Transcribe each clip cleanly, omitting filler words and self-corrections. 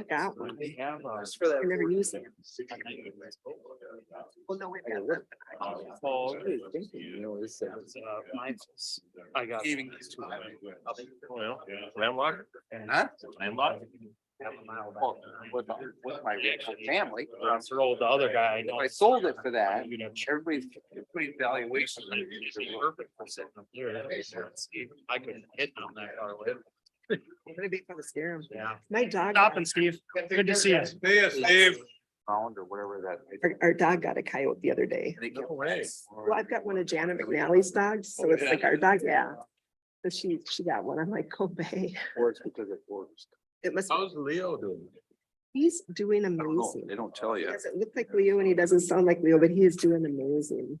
got one. They have I never used it. Well, no, we've got one. I got. Well, landlocked. Huh? Landlocked. With my family. Throw the other guy. If I sold it for that, You know, everybody's valuation. perfect for sitting up here. I couldn't hit on that car with. Maybe if I was scared. Yeah. My dog. Stopping, Steve. Good to see you. Pound or whatever that. Our dog got a coyote the other day. No way. Well, I've got one of Janet McNally's dogs, so it's like our dog, yeah. So she got one. I'm like, Kobe. Or it's because it works. It must, How's Leo doing? he's doing I don't know. amazing. They don't tell He you. doesn't look like Leo and he doesn't sound like Leo, but he is doing amazing.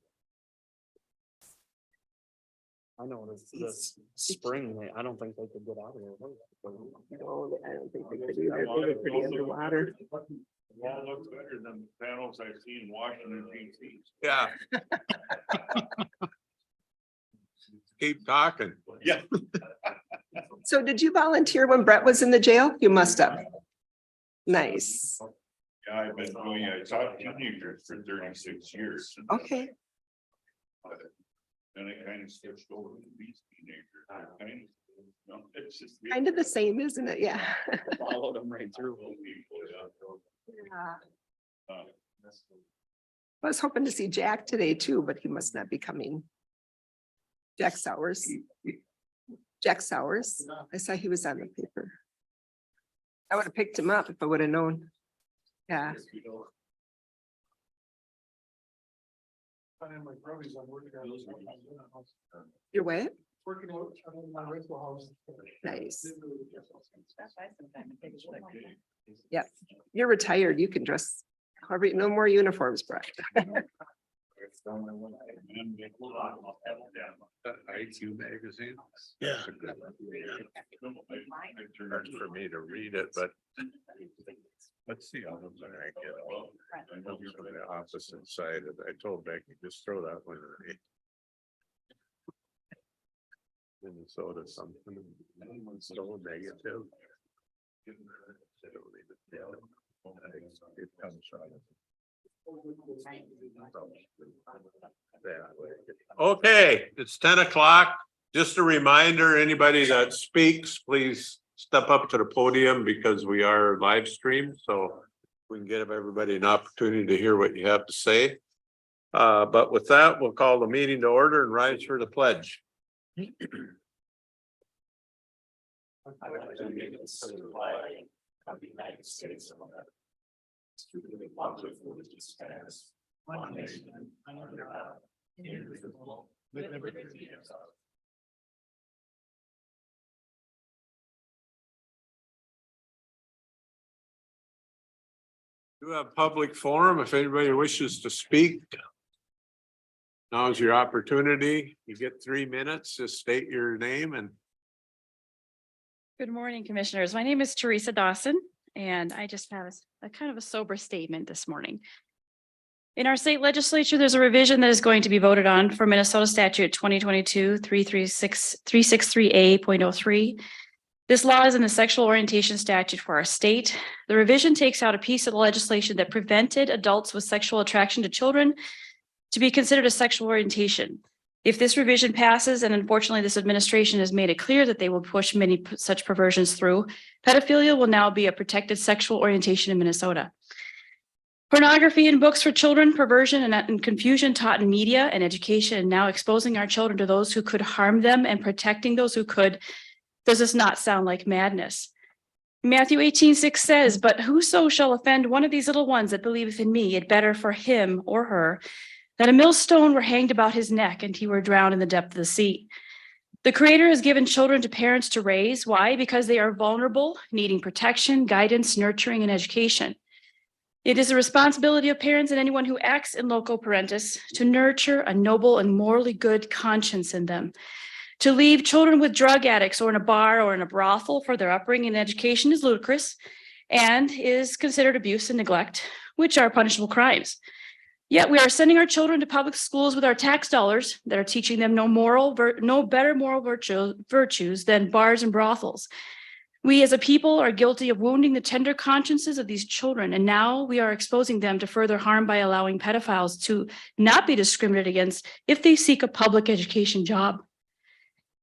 I know this spring, I don't think they could get out of there. No, I don't think they could either. They were pretty underwater. Wall looks better than the panels I've seen in Washington DC. Yeah. Keep talking. Yeah. So did you volunteer when Brett was in the jail? You must have. Nice. Yeah, I've been doing, I taught teenagers for 36 years. Okay. Then I kind of switched over to these teenagers. It's just. Kind of the same, isn't it? Yeah. Followed them right through. I was hoping to see Jack today too, but he must not be coming. Jack Sowers. Jack Sowers. I saw he was on the paper. I would have picked him up if I would have known. Yeah. You're what? Working out on my rental house. Nice. Yep. You're retired. You can dress. However, no more uniforms, Brett. IQ magazine. Yeah. Hard for me to read it, but. Let's see how much I get. I know from the opposite side. I told Becky, just throw that one away. Minnesota something. So negative. It comes from. Okay, it's 10 o'clock. Just a reminder, anybody that speaks, please step up to the podium because we are live streamed, so we can give everybody an opportunity to hear what you have to say. But with that, we'll call the meeting to order and rise for the pledge. You have public forum. If anybody wishes to speak. Now's your opportunity. You get 3 minutes. Just state your name and. Good morning, commissioners. My name is Teresa Dawson, and I just have a kind of a sober statement this morning. In our state legislature, there's a revision that is going to be voted on for Minnesota statute 2022-363A.03. This law is in the sexual orientation statute for our state. The revision takes out a piece of the legislation that prevented adults with sexual attraction to children to be considered a sexual orientation. If this revision passes, and unfortunately this administration has made it clear that they will push many such perversions through, pedophilia will now be a protected sexual orientation in Minnesota. Pornography in books for children, perversion and confusion taught in media and education, and now exposing our children to those who could harm them and protecting those who could. Does this not sound like madness? Matthew 18:6 says, "But whoso shall offend one of these little ones that believeth in me, it better for him or her that a millstone were hanged about his neck and he were drowned in the depth of the sea." The Creator has given children to parents to raise. Why? Because they are vulnerable, needing protection, guidance, nurturing, and education. It is the responsibility of parents and anyone who acts in loco parentis to nurture a noble and morally good conscience in them. To leave children with drug addicts or in a bar or in a brothel for their upbringing and education is ludicrous and is considered abuse and neglect, which are punishable crimes. Yet we are sending our children to public schools with our tax dollars that are teaching them no better moral virtues than bars and brothels. We as a people are guilty of wounding the tender consciences of these children, and now we are exposing them to further harm by allowing pedophiles to not be discriminated against if they seek a public education job.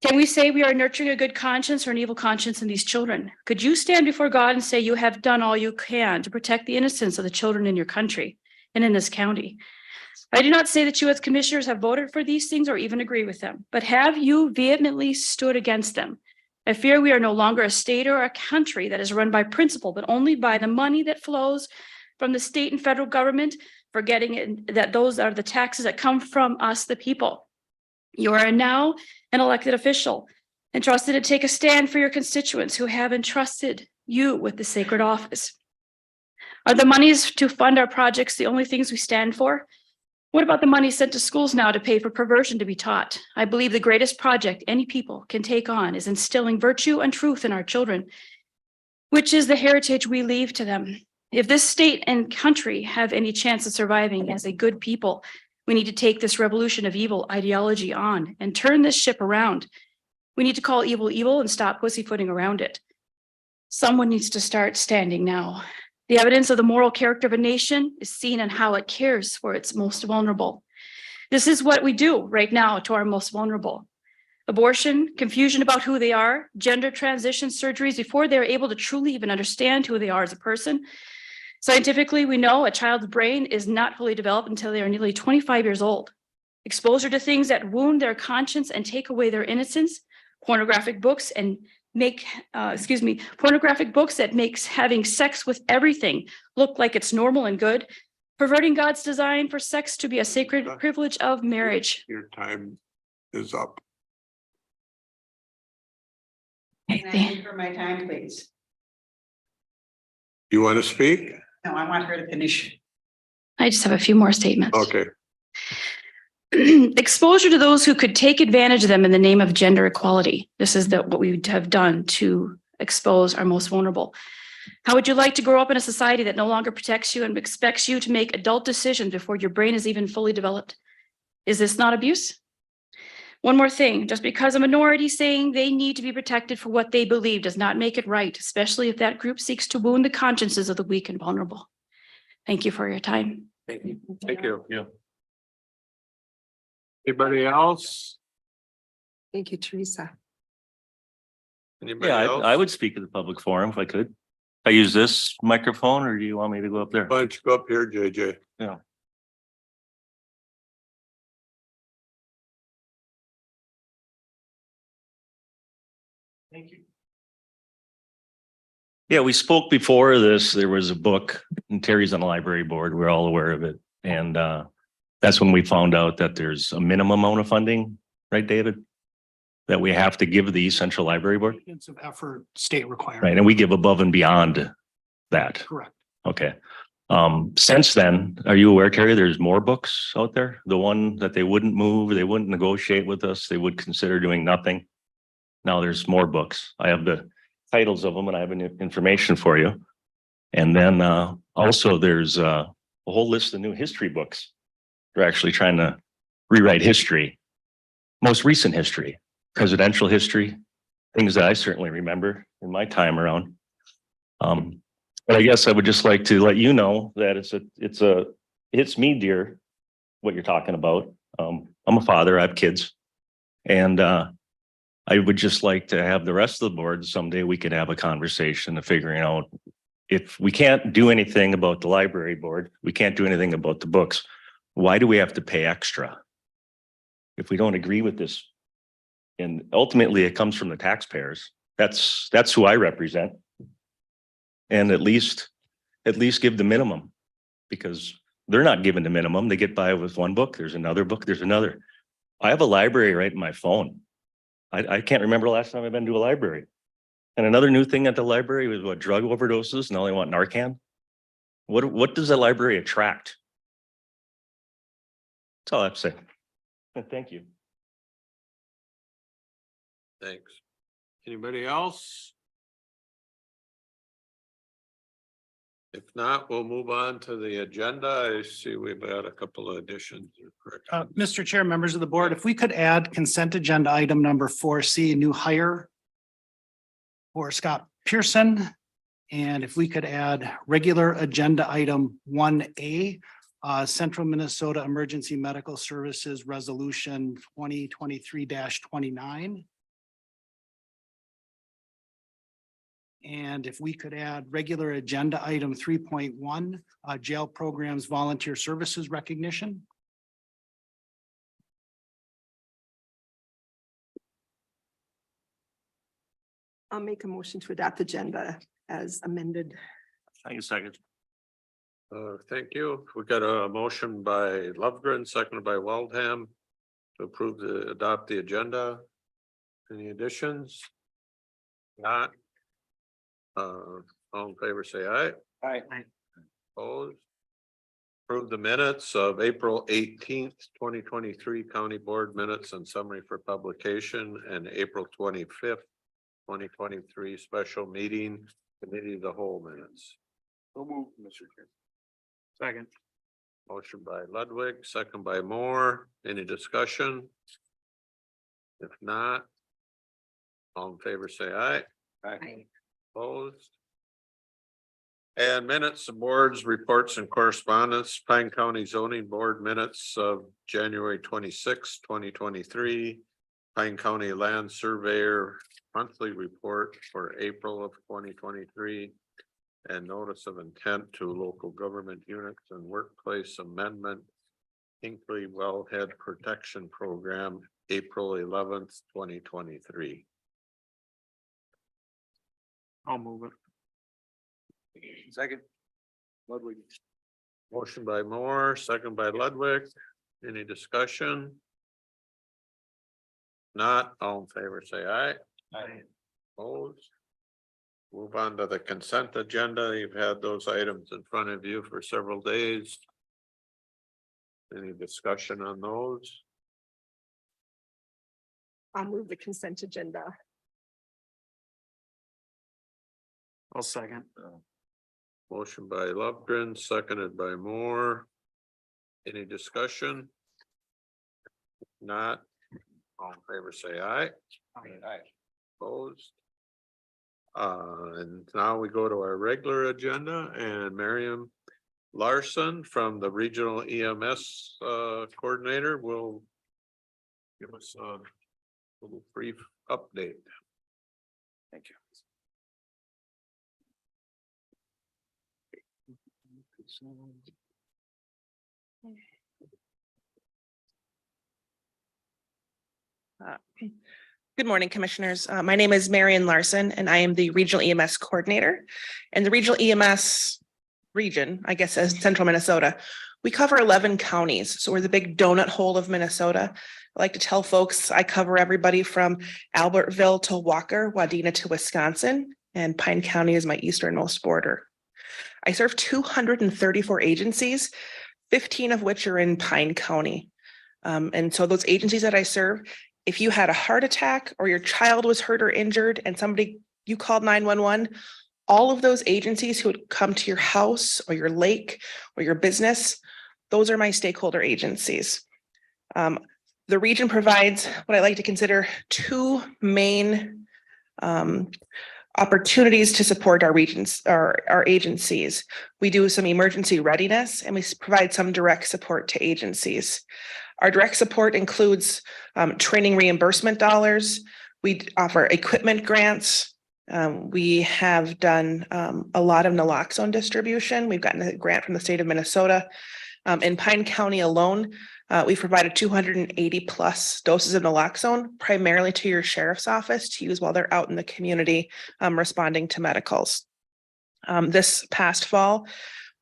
Can we say we are nurturing a good conscience or an evil conscience in these children? Could you stand before God and say you have done all you can to protect the innocence of the children in your country and in this county? I do not say that you as commissioners have voted for these things or even agree with them, but have you vehemently stood against them? I fear we are no longer a state or a country that is run by principle, but only by the money that flows from the state and federal government, forgetting that those are the taxes that come from us, the people. You are now an elected official, entrusted to take a stand for your constituents who have entrusted you with the sacred office. Are the monies to fund our projects the only things we stand for? What about the money sent to schools now to pay for perversion to be taught? I believe the greatest project any people can take on is instilling virtue and truth in our children, which is the heritage we leave to them. If this state and country have any chance of surviving as a good people, we need to take this revolution of evil ideology on and turn this ship around. We need to call evil evil and stop pussyfooting around it. Someone needs to start standing now. The evidence of the moral character of a nation is seen in how it cares for its most vulnerable. This is what we do right now to our most vulnerable. Abortion, confusion about who they are, gender transition surgeries before they're able to truly even understand who they are as a person. Scientifically, we know a child's brain is not fully developed until they are nearly 25 years old. Exposure to things that wound their conscience and take away their innocence, pornographic books pornographic books that makes having sex with everything look like it's normal and good, perverting God's design for sex to be a sacred privilege of marriage. Your time is up. Can I ask for my time, please? You want to speak? No, I want her to finish. I just have a few more statements. Okay. Exposure to those who could take advantage of them in the name of gender equality. This is what we have done to expose our most vulnerable. How would you like to grow up in a society that no longer protects you and expects you to make adult decisions before your brain is even fully developed? Is this not abuse? One more thing, just because a minority saying they need to be protected for what they believe does not make it right, especially if that group seeks to wound the consciences of the weak and vulnerable. Thank you for your time. Thank you. Thank you. Yeah. Anybody else? Thank you, Teresa. Anybody Yeah, else? I would speak at the public forum if I could. I use this microphone or do you want me to go up there? Why don't you go up here, JJ? Yeah. Thank you. Yeah, we spoke before this. There was a book and Terry's on the library board. We're all aware of it. And that's when we found out that there's a minimum amount of funding, right, David? That we have to give the Central Library Board, Maintenance of effort, state requirement. right? And we give above and beyond that. Correct. Okay. Since then, are you aware, Terry, there's more books out there? The one that they wouldn't move, they wouldn't negotiate with us, they would consider doing nothing. Now there's more books. I have the titles of them and I have information for you. And then also there's a whole list of new history books. They're actually trying to rewrite history, most recent history, presidential history, things that I certainly remember in my time around. But I guess I would just like to let you know that it's me, dear, what you're talking about. I'm a father, I have kids. And I would just like to have the rest of the board, someday we could have a conversation of figuring out if we can't do anything about the library board, we can't do anything about the books. Why do we have to pay extra? If we don't agree with this, and ultimately it comes from the taxpayers, that's who I represent. And at least give the minimum, because they're not given the minimum. They get by with one book, there's another book, there's another. I have a library right in my phone. I can't remember the last time I've been to a library. And another new thing at the library was what, drug overdoses, and all they want Narcan. What does the library attract? That's all I have to say. Thank you. Thanks. Anybody else? If not, we'll move on to the agenda. I see we've got a couple of additions or corrections. Mr. Chair, members of the board, if we could add consent agenda item number 4C, new hire for Scott Pearson. And if we could add regular agenda item 1A, Central Minnesota Emergency Medical Services Resolution 2023-29. And if we could add regular agenda item 3.1, jail programs volunteer services recognition. I'll make a motion to adopt agenda as amended. Second. Thank you. We got a motion by Lovegren, seconded by Waldham to approve adopt the agenda. Any additions? Not. All in favor, say aye. Aye. Opposed? Approve the minutes of April 18th, 2023 County Board Minutes and Summary for Publication, and April 25th, 2023 Special Meeting Committee of the Whole Minutes. So move, Mr. Chair. Second. Motion by Ludwig, second by Moore. Any discussion? If not, all in favor, say aye. Aye. Opposed? And minutes of boards, reports and correspondence, Pine County Zoning Board minutes of January 26, 2023. Pine County Land Surveyor monthly report for April of 2023. And notice of intent to local government units and workplace amendment. Hinkley Wellhead Protection Program, April 11th, 2023. I'll move it. Second. Ludwig. Motion by Moore, second by Ludwig. Any discussion? Not, all in favor, say aye. Aye. Opposed? Move on to the consent agenda. You've had those items in front of you for several days. Any discussion on those? I'll move the consent agenda. I'll second. Motion by Lovegren, seconded by Moore. Any discussion? Not, all in favor, say aye. Aye. Opposed? And now we go to our regular agenda, and Miriam Larson from the Regional EMS Coordinator will give us a little brief update. Thank you. Good morning, Commissioners. My name is Marion Larson, and I am the Regional EMS Coordinator. And the Regional EMS region, I guess, as Central Minnesota, we cover 11 counties. So we're the big donut hole of Minnesota. I like to tell folks I cover everybody from Albertville to Walker, Wadena to Wisconsin, and Pine County is my easternmost border. I serve 234 agencies, 15 of which are in Pine County. And so those agencies that I serve, if you had a heart attack or your child was hurt or injured and you called 911, all of those agencies who would come to your house or your lake or your business, those are my stakeholder agencies. The region provides what I like to consider two main opportunities to support our regions, our agencies. We do some emergency readiness and we provide some direct support to agencies. Our direct support includes training reimbursement dollars. We offer equipment grants. We have done a lot of naloxone distribution. We've gotten a grant from the state of Minnesota. In Pine County alone, we've provided 280 plus doses of naloxone, primarily to your sheriff's office to use while they're out in the community responding to medicals. This past fall,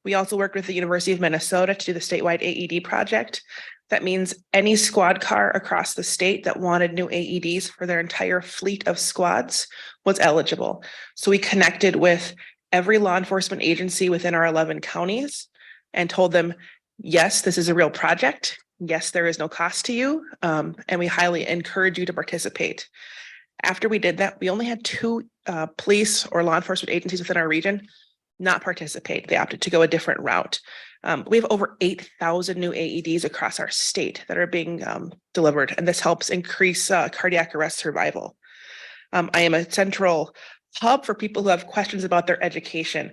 we also worked with the University of Minnesota to do the statewide AED project. That means any squad car across the state that wanted new AEDs for their entire fleet of squads was eligible. So we connected with every law enforcement agency within our 11 counties and told them, yes, this is a real project. Yes, there is no cost to you. And we highly encourage you to participate. After we did that, we only had 2 police or law enforcement agencies within our region not participate. They opted to go a different route. We have over 8,000 new AEDs across our state that are being delivered, and this helps increase cardiac arrest survival. I am a central hub for people who have questions about their education.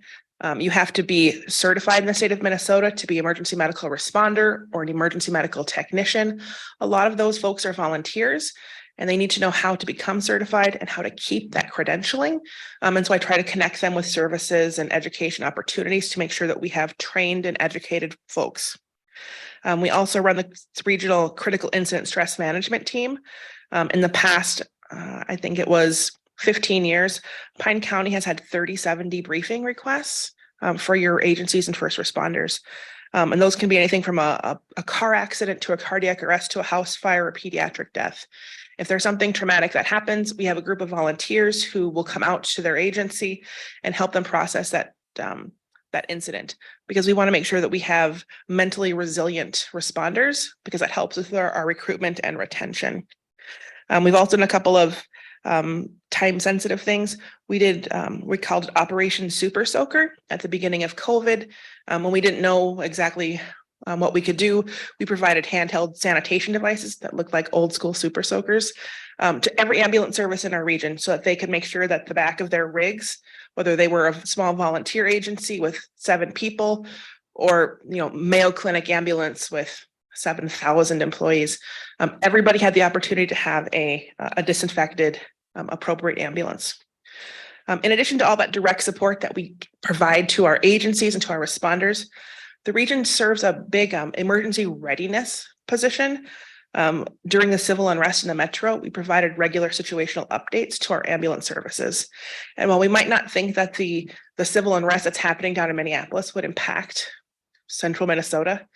You have to be certified in the state of Minnesota to be emergency medical responder or an emergency medical technician. A lot of those folks are volunteers and they need to know how to become certified and how to keep that credentialing. And so I try to connect them with services and education opportunities to make sure that we have trained and educated folks. We also run the regional critical incident stress management team. In the past, I think it was 15 years, Pine County has had 37 debriefing requests for your agencies and first responders. And those can be anything from a car accident to a cardiac arrest to a house fire or pediatric death. If there's something traumatic that happens, we have a group of volunteers who will come out to their agency and help them process that incident, because we want to make sure that we have mentally resilient responders, because that helps with our recruitment and retention. We've also done a couple of time sensitive things. We called it Operation Super Soaker at the beginning of COVID. When we didn't know exactly what we could do, we provided handheld sanitation devices that looked like old school super soakers to every ambulance service in our region so that they could make sure that the back of their rigs, whether they were a small volunteer agency with 7 people or, Mayo Clinic ambulance with 7,000 employees, everybody had the opportunity to have a disinfected, appropriate ambulance. In addition to all that direct support that we provide to our agencies and to our responders, the region serves a big emergency readiness position. During the civil unrest in the metro, we provided regular situational updates to our ambulance services. And while we might not think that the civil unrest that's happening down in Minneapolis would impact central Minnesota,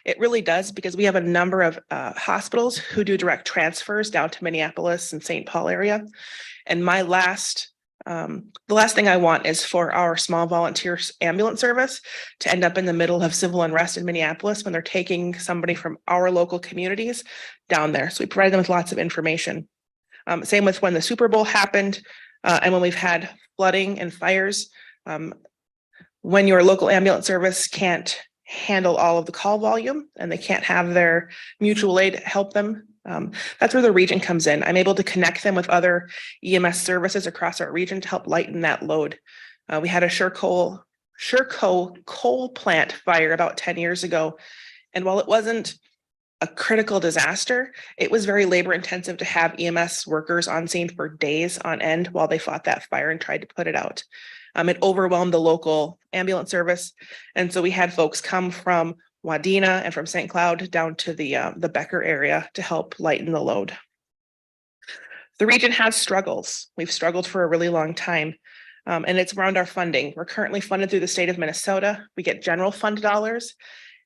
it really does, because we have a number of hospitals who do direct transfers down to Minneapolis and St. Paul area. And the last thing I want is for our small volunteer ambulance service to end up in the middle of civil unrest in Minneapolis when they're taking somebody from our local communities down there. So we provide them with lots of information. Same with when the Super Bowl happened and when we've had flooding and fires. When your local ambulance service can't handle all of the call volume and they can't have their mutual aid help them, that's where the region comes in. I'm able to connect them with other EMS services across our region to help lighten that load. We had a Sherco coal plant fire about 10 years ago. And while it wasn't a critical disaster, it was very labor intensive to have EMS workers on scene for days on end while they fought that fire and tried to put it out. It overwhelmed the local ambulance service. And so we had folks come from Wadena and from St. Cloud down to the Becker area to help lighten the load. The region has struggles. We've struggled for a really long time, and it's around our funding. We're currently funded through the state of Minnesota. We get general fund dollars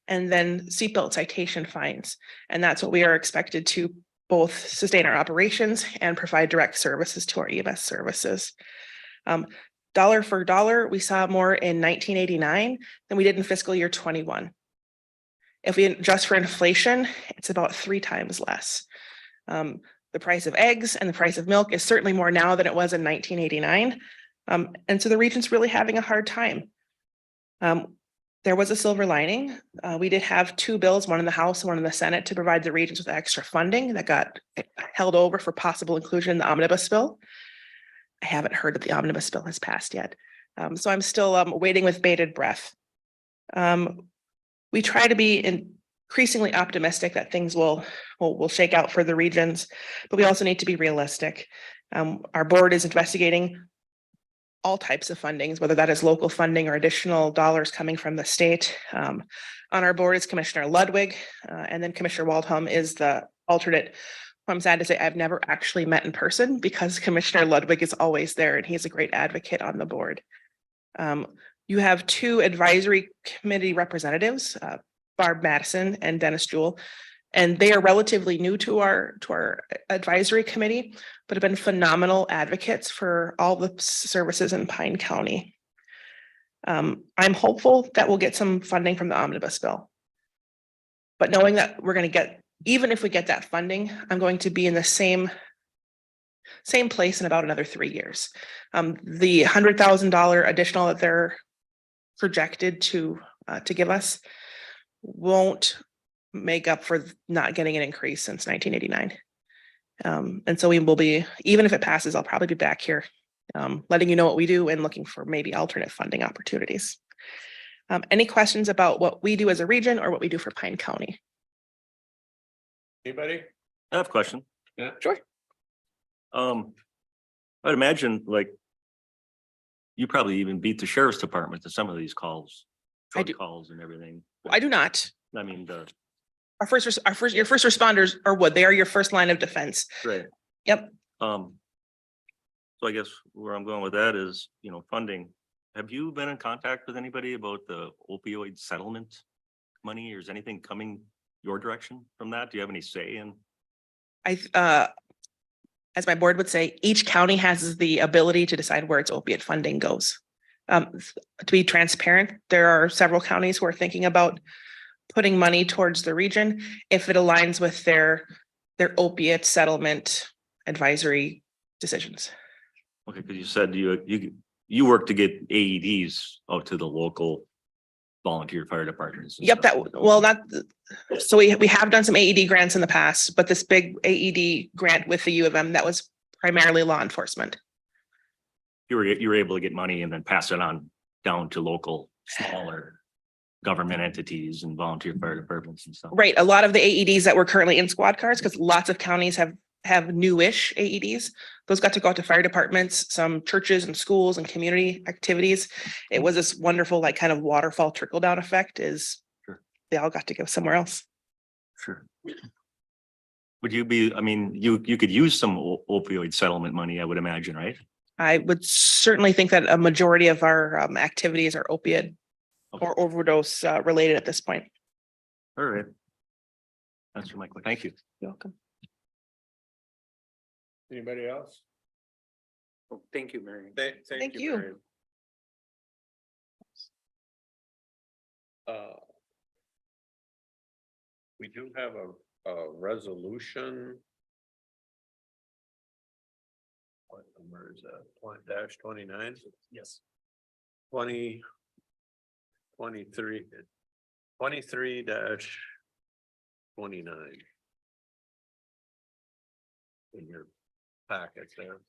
and then seatbelt citation fines. And that's what we are expected to both sustain our operations and provide direct services to our EMS services. Dollar for dollar, we saw more in 1989 than we did in fiscal year 21. If we adjust for inflation, it's about 3 times less. The price of eggs and the price of milk is certainly more now than it was in 1989. And so the region's really having a hard time. There was a silver lining. We did have 2 bills, one in the House and one in the Senate, to provide the regions with extra funding that got held over for possible inclusion in the omnibus bill. I haven't heard that the omnibus bill has passed yet. So I'm still waiting with bated breath. We try to be increasingly optimistic that things will shake out for the regions, but we also need to be realistic. Our board is investigating all types of fundings, whether that is local funding or additional dollars coming from the state. On our board is Commissioner Ludwig, and then Commissioner Waldhelm is the alternate. I'm sad to say I've never actually met in person because Commissioner Ludwig is always there and he's a great advocate on the board. You have 2 advisory committee representatives, Barb Madison and Dennis Jewell, and they are relatively new to our advisory committee, but have been phenomenal advocates for all the services in Pine County. I'm hopeful that we'll get some funding from the omnibus bill, but knowing that we're going to get, even if we get that funding, I'm going to be in the same place in about another 3 years. The $100,000 additional that they're projected to give us won't make up for not getting an increase since 1989. And so we will be, even if it passes, I'll probably be back here letting you know what we do and looking for maybe alternate funding opportunities. Any questions about what we do as a region or what we do for Pine County? Anybody? I have a question. Yeah. Sure. I'd imagine like you probably even beat the sheriff's department to some of these calls, I drug do. calls and everything. I do not. I mean, the, Your first responders are wood. They are your first line of defense. right. Yep. So I guess where I'm going with that is, funding. Have you been in contact with anybody about the opioid settlement money, or is anything coming your direction from that? Do you have any say in? As my board would say, each county has the ability to decide where its opiate funding goes. To be transparent, there are several counties who are thinking about putting money towards the region if it aligns with their opiate settlement advisory decisions. Okay, because you said you work to get AEDs out to the local volunteer fire departments. and Yep, stuff. so we have done some AED grants in the past, but this big AED grant with the U of M, that was primarily law enforcement. You were able to get money and then pass it on down to local, smaller government entities and volunteer fire departments and stuff. Right, a lot of the AEDs that were currently in squad cars, because lots of counties have newish AEDs. Those got to go out to fire departments, some churches and schools and community activities. It was this wonderful, like kind of waterfall trickle down effect is Sure. they all got to go somewhere else. Sure. Would you be, I mean, you could use some opioid settlement money, I would imagine, right? I would certainly think that a majority of our activities are opiate or overdose related at this point. All right. That's my question. Thank you. You're welcome. Anybody else? Oh, thank you, Mary. Thank you. Mary. We do have a resolution. What number is that? /29? Yes. 23-29. In your packet there.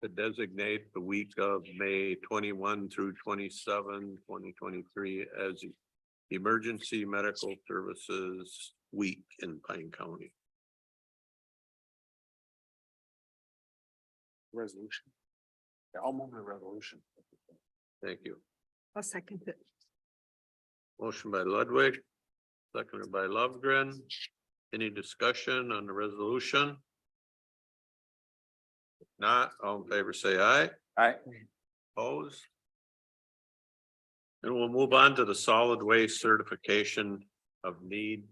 To designate the week of May 21 through 27, 2023 as Emergency Medical Services Week in Pine County. Resolution. Yeah, I'll move the resolution. Thank you. I'll second it. Motion by Ludwig, seconded by Lovegren. Any discussion on the resolution? If not, all in favor, say aye. Aye. Opposed? And we'll move on to the solid waste certification of need.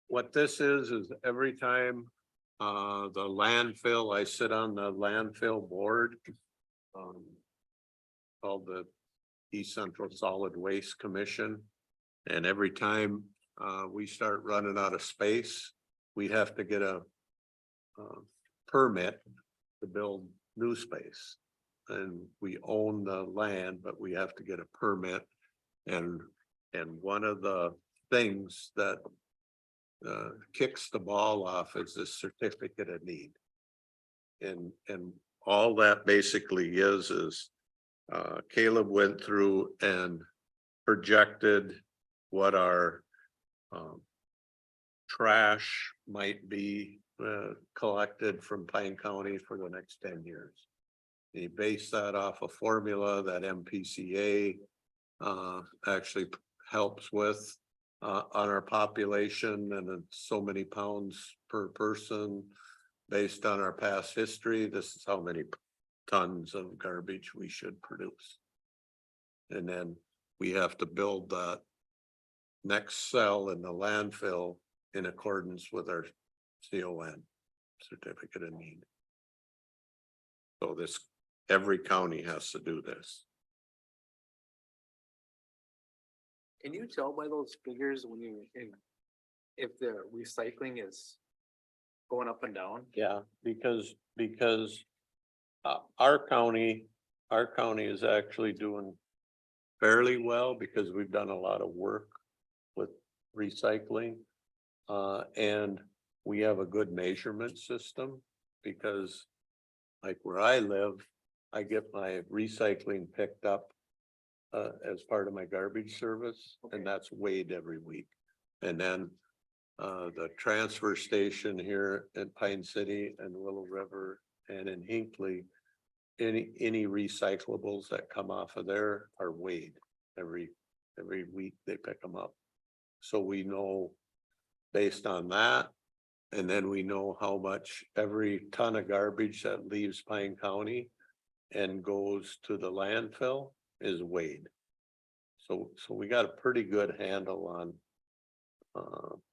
What this is every time the landfill, I sit on the landfill board. Called the East Central Solid Waste Commission. And every time we start running out of space, we have to get a permit to build new space. And we own the land, but we have to get a permit. And one of the things that kicks the ball off is the certificate of need. And all that basically is Caleb went through and projected what our trash might be collected from Pine County for the next 10 years. He based that off a formula that MPCA actually helps with on our population, and it's so many pounds per person based on our past history. This is how many tons of garbage we should produce. And then we have to build that next cell in the landfill in accordance with our CON, certificate of need. So this, every county has to do this. Can you tell by those figures when if the recycling is going up and down? Yeah, because our county is actually doing fairly well because we've done a lot of work with recycling. And we have a good measurement system because like where I live, I get my recycling picked up as part of my garbage service, and that's weighed every week. And then the transfer station here in Pine City and Willow River and in Hinckley, any recyclables that come off of there are weighed every week. They pick them up. So we know based on that, and then we know how much every ton of garbage that leaves Pine County and goes to the landfill is weighed. So we got a pretty good handle on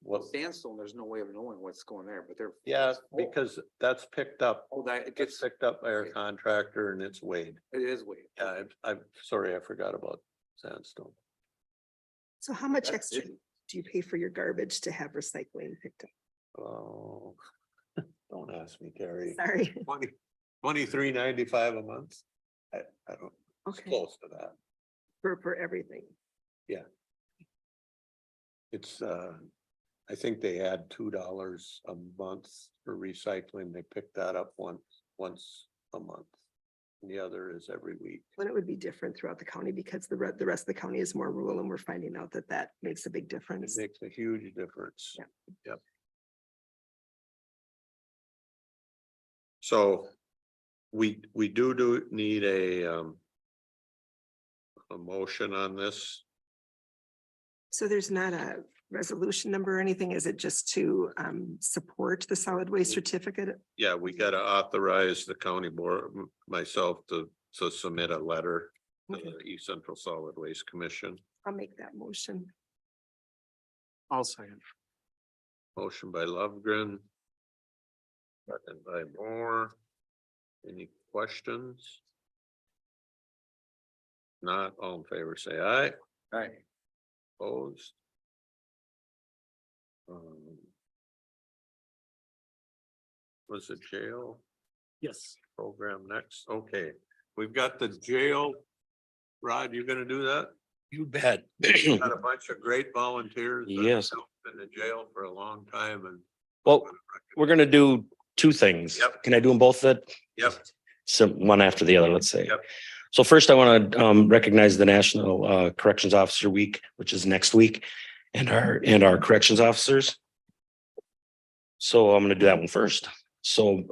what, Sandstone, there's no way of knowing what's going there, but they're. yeah, because that's picked up. Oh, that it It gets, gets picked up by our contractor and it's weighed. it is weird. Yeah, I'm sorry, I forgot about sandstone. So how much That's extra it. do you pay for your garbage to have recycling picked up? Oh, don't ask me, Terry. Sorry. 23.95 a month. I don't, it's Okay, close to that. for everything. It's, I think they add $2 a month for recycling. They pick that up once a month. And the other is every week. But it would be different throughout the county because the rest of the county is more rural and we're finding out that that makes a big It difference. makes a huge difference. Yeah. Yep. So we do need a motion on this. So there's not a resolution number or anything? Is it just to support the solid waste certificate? Yeah, we gotta authorize the county board, myself to submit a letter to Okay, the East Central Solid Waste Commission. I'll make that motion. I'll second. Motion by Lovegren. Second by Moore. Any questions? Not all in favor, say aye. Right. Opposed? Was the jail Yes. program next? Okay, we've got the jail. Rod, you gonna do that? You bet. Got a bunch of great volunteers. that Yes. have Been in jail for a long time and. Well, we're gonna do two things. Yep. Can I do them both that? Yep. So one after the other, let's say. Yep. So first I want to recognize the National Corrections Officer Week, which is next week, and our corrections officers. So I'm gonna do that one first. So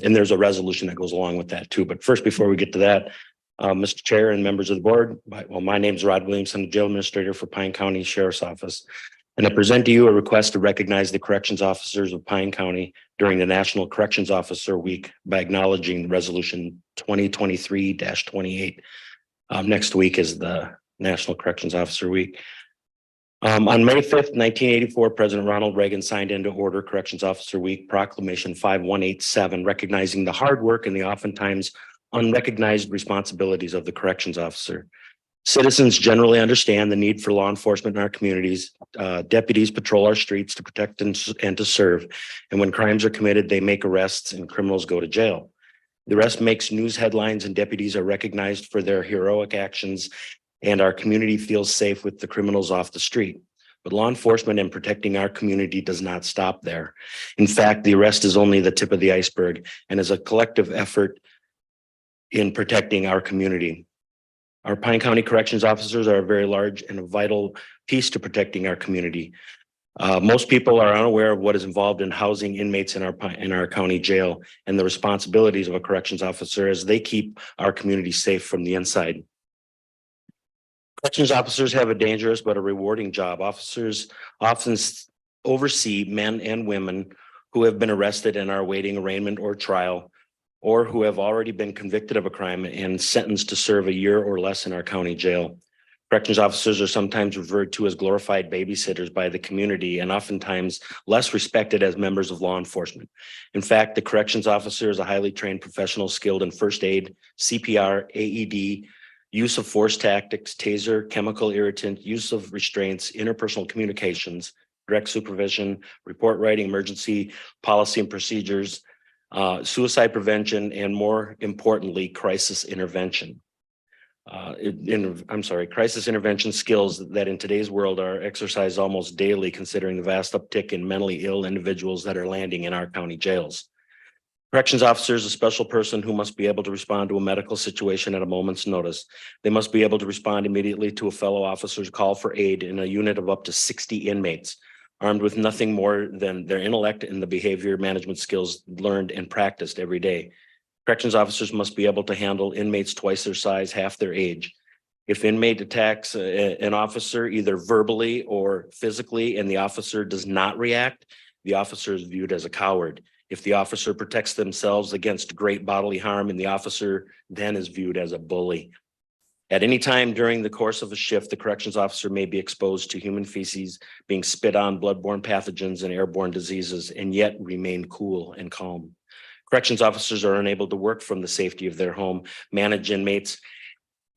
and there's a resolution that goes along with that too. But first, before we get to that, Mr. Chair and members of the board, my name is Rod Williamson, Jail Administrator for Pine County Sheriff's Office. And I present to you a request to recognize the corrections officers of Pine County during the National Corrections Officer Week by acknowledging Resolution 2023-28. Next week is the National Corrections Officer Week. On May 5th, 1984, President Ronald Reagan signed into order Corrections Officer Week Proclamation 5187, recognizing the hard work and the oftentimes unrecognized responsibilities of the corrections officer. Citizens generally understand the need for law enforcement in our communities. Deputies patrol our streets to protect and to serve. And when crimes are committed, they make arrests and criminals go to jail. The arrest makes news headlines and deputies are recognized for their heroic actions, and our community feels safe with the criminals off the street. But law enforcement and protecting our community does not stop there. In fact, the arrest is only the tip of the iceberg and is a collective effort in protecting our community. Our Pine County corrections officers are a very large and a vital piece to protecting our community. Most people are unaware of what is involved in housing inmates in our county jail and the responsibilities of a corrections officer as they keep our community safe from the inside. Corrections officers have a dangerous but a rewarding job. Officers often oversee men and women who have been arrested and are awaiting arraignment or trial, or who have already been convicted of a crime and sentenced to serve a year or less in our county jail. Corrections officers are sometimes referred to as glorified babysitters by the community and oftentimes less respected as members of law enforcement. In fact, the corrections officer is a highly trained professional skilled in first aid, CPR, AED, use of force tactics, taser, chemical irritant, use of restraints, interpersonal communications, direct supervision, report writing, emergency policy and procedures, suicide prevention, and more importantly, crisis intervention. Crisis intervention skills that in today's world are exercised almost daily, considering the vast uptick in mentally ill individuals that are landing in our county jails. Corrections officer is a special person who must be able to respond to a medical situation at a moment's notice. They must be able to respond immediately to a fellow officer's call for aid in a unit of up to 60 inmates, armed with nothing more than their intellect and the behavior management skills learned and practiced every day. Corrections officers must be able to handle inmates twice their size, half their age. If inmate attacks an officer either verbally or physically and the officer does not react, the officer is viewed as a coward. If the officer protects themselves against great bodily harm and the officer then is viewed as a bully. At any time during the course of a shift, the corrections officer may be exposed to human feces, being spit on, bloodborne pathogens and airborne diseases, and yet remain cool and calm. Corrections officers are unable to work from the safety of their home, manage inmates,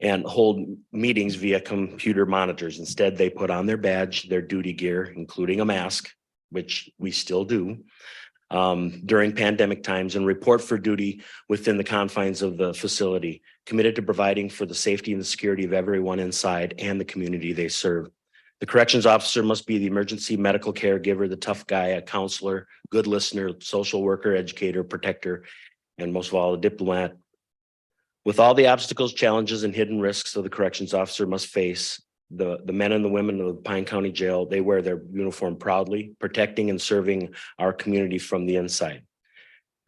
and hold meetings via computer monitors. Instead, they put on their badge, their duty gear, including a mask, which we still do, during pandemic times, and report for duty within the confines of the facility, committed to providing for the safety and the security of everyone inside and the community they serve. The corrections officer must be the emergency medical caregiver, the tough guy, a counselor, good listener, social worker, educator, protector, and most of all, a diplomat. With all the obstacles, challenges, and hidden risks that the corrections officer must face, the men and the women of the Pine County Jail, they wear their uniform proudly, protecting and serving our community from the inside.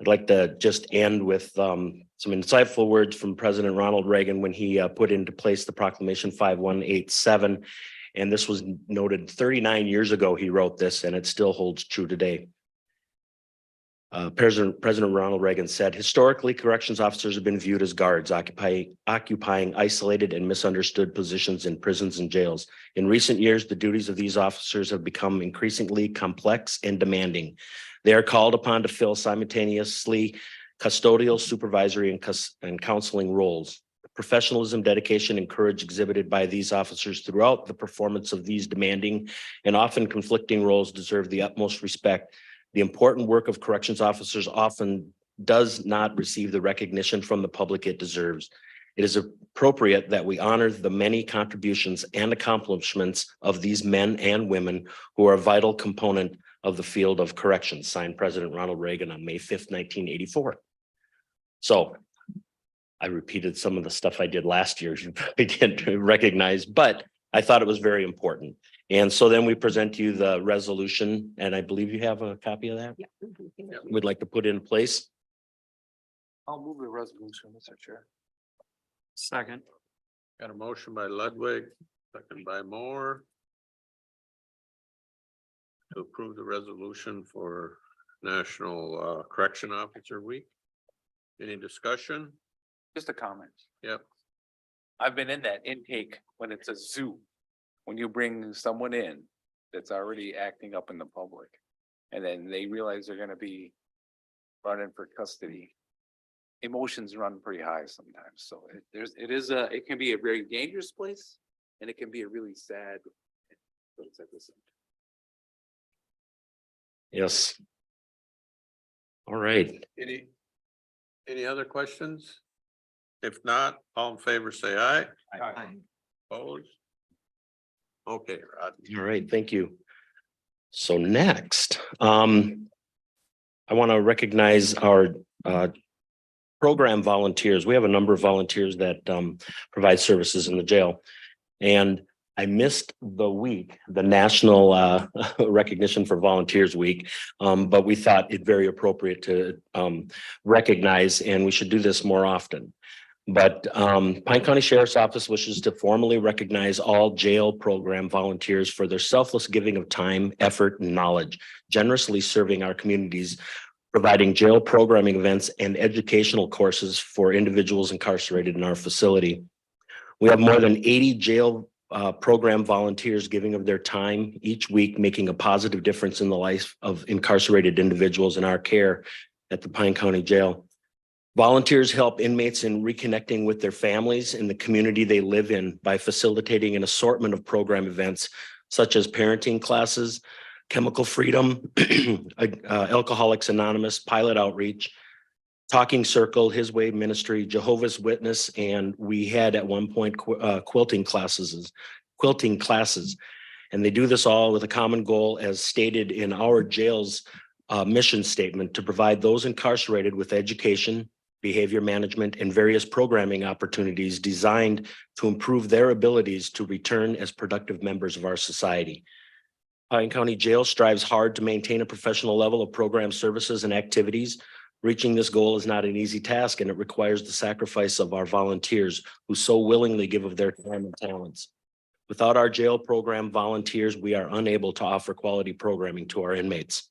I'd like to just end with some insightful words from President Ronald Reagan when he put into place the Proclamation 5187. And this was noted 39 years ago, he wrote this, and it still holds true today. President Ronald Reagan said, historically, corrections officers have been viewed as guards, occupying isolated and misunderstood positions in prisons and jails. In recent years, the duties of these officers have become increasingly complex and demanding. They are called upon to fill simultaneously custodial, supervisory, and counseling roles. The professionalism, dedication, and courage exhibited by these officers throughout the performance of these demanding and often conflicting roles deserve the utmost respect. The important work of corrections officers often does not receive the recognition from the public it deserves. It is appropriate that we honor the many contributions and accomplishments of these men and women who are a vital component of the field of corrections. Signed, President Ronald Reagan on May 5th, 1984. So I repeated some of the stuff I did last year, you probably didn't recognize, but I thought it was very important. And so then we present to you the resolution, and I believe you have a copy of that. Yeah. We'd like to put in place. I'll move the resolution, Mr. Chair. Second. Got a motion by Ludwig, second by Moore. To approve the resolution for National Correction Officer Week. Any discussion? Just a comment. Yep. I've been in that intake when it's a zoo. When you bring someone in that's already acting up in the public. And then they realize they're gonna be running for custody. Emotions run pretty high sometimes. So it can be a very dangerous place and it can be a really sad place at the same time. Yes. All right. Any other questions? If not, all in favor, say aye. Opposed? Okay, Rod. All right, thank you. So next, I want to recognize our program volunteers. We have a number of volunteers that provide services in the jail. And I missed the National Recognition for Volunteers Week, but we thought it very appropriate to recognize, and we should do this more often. But Pine County Sheriff's Office wishes to formally recognize all jail program volunteers for their selfless giving of time, effort, and knowledge, generously serving our communities, providing jail programming events and educational courses for individuals incarcerated in our facility. We have more than 80 jail program volunteers giving of their time each week, making a positive difference in the life of incarcerated individuals in our care at the Pine County Jail. Volunteers help inmates in reconnecting with their families in the community they live in by facilitating an assortment of program events such as parenting classes, chemical freedom, Alcoholics Anonymous, pilot outreach, Talking Circle, His Way Ministry, Jehovah's Witness, and we had at one point quilting classes. And they do this all with a common goal as stated in our jail's mission statement to provide those incarcerated with education, behavior management, and various programming opportunities designed to improve their abilities to return as productive members of our society. Pine County Jail strives hard to maintain a professional level of program services and activities. Reaching this goal is not an easy task, and it requires the sacrifice of our volunteers who so willingly give of their time and talents. Without our jail program volunteers, we are unable to offer quality programming to our inmates.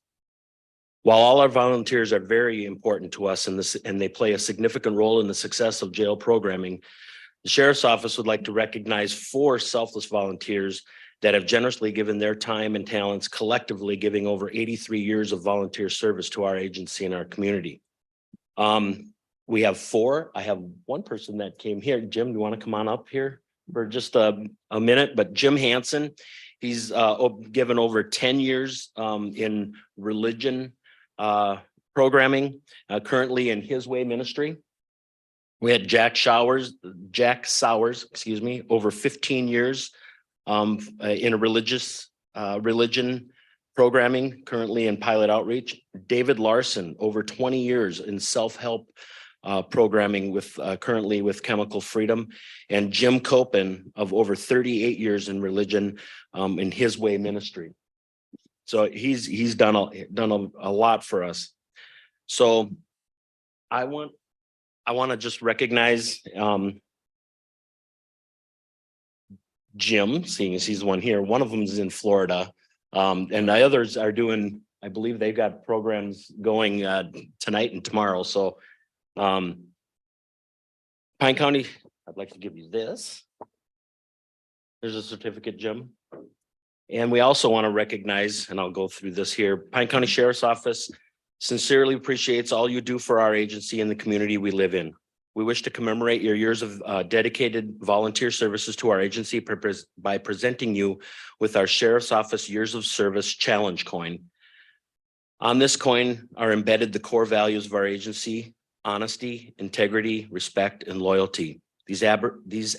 While all our volunteers are very important to us and they play a significant role in the success of jail programming, the Sheriff's Office would like to recognize 4 selfless volunteers that have generously given their time and talents, collectively giving over 83 years of volunteer service to our agency and our community. We have 4. I have one person that came here. Jim, you want to come on up here for just a minute? But Jim Hansen, he's given over 10 years in religion programming, currently in His Way Ministry. We had Jack Sowers, excuse me, over 15 years in a religion programming, currently in Pilot Outreach. David Larson, over 20 years in self-help programming with currently with Chemical Freedom, and Jim Copen of over 38 years in religion in His Way Ministry. So he's done a lot for us. So I want to just recognize Jim, seeing as he's one here. One of them is in Florida, and the others are doing, I believe they've got programs going tonight and tomorrow. So Pine County, I'd like to give you this. There's a certificate, Jim. And we also want to recognize, and I'll go through this here, Pine County Sheriff's Office sincerely appreciates all you do for our agency and the community we live in. We wish to commemorate your years of dedicated volunteer services to our agency by presenting you with our Sheriff's Office Years of Service Challenge coin. On this coin are embedded the core values of our agency: honesty, integrity, respect, and loyalty. These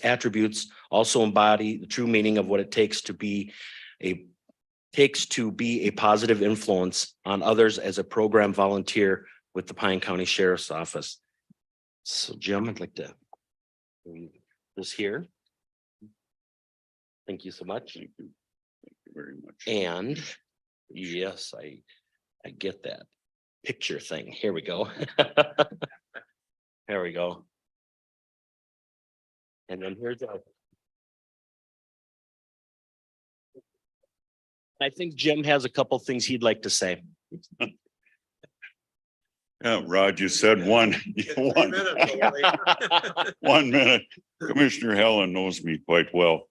attributes also embody the true meaning of what it takes to be a positive influence on others as a program volunteer with the Pine County Sheriff's Office. So Jim, I'd like to leave this here. Thank you so much. Thank you very much. And yes, I get that picture thing. Here we go. There we go. And then here's our. I think Jim has a couple things he'd like to say. Yeah, Rod, you said one 1 minute. Commissioner Helen knows me quite well.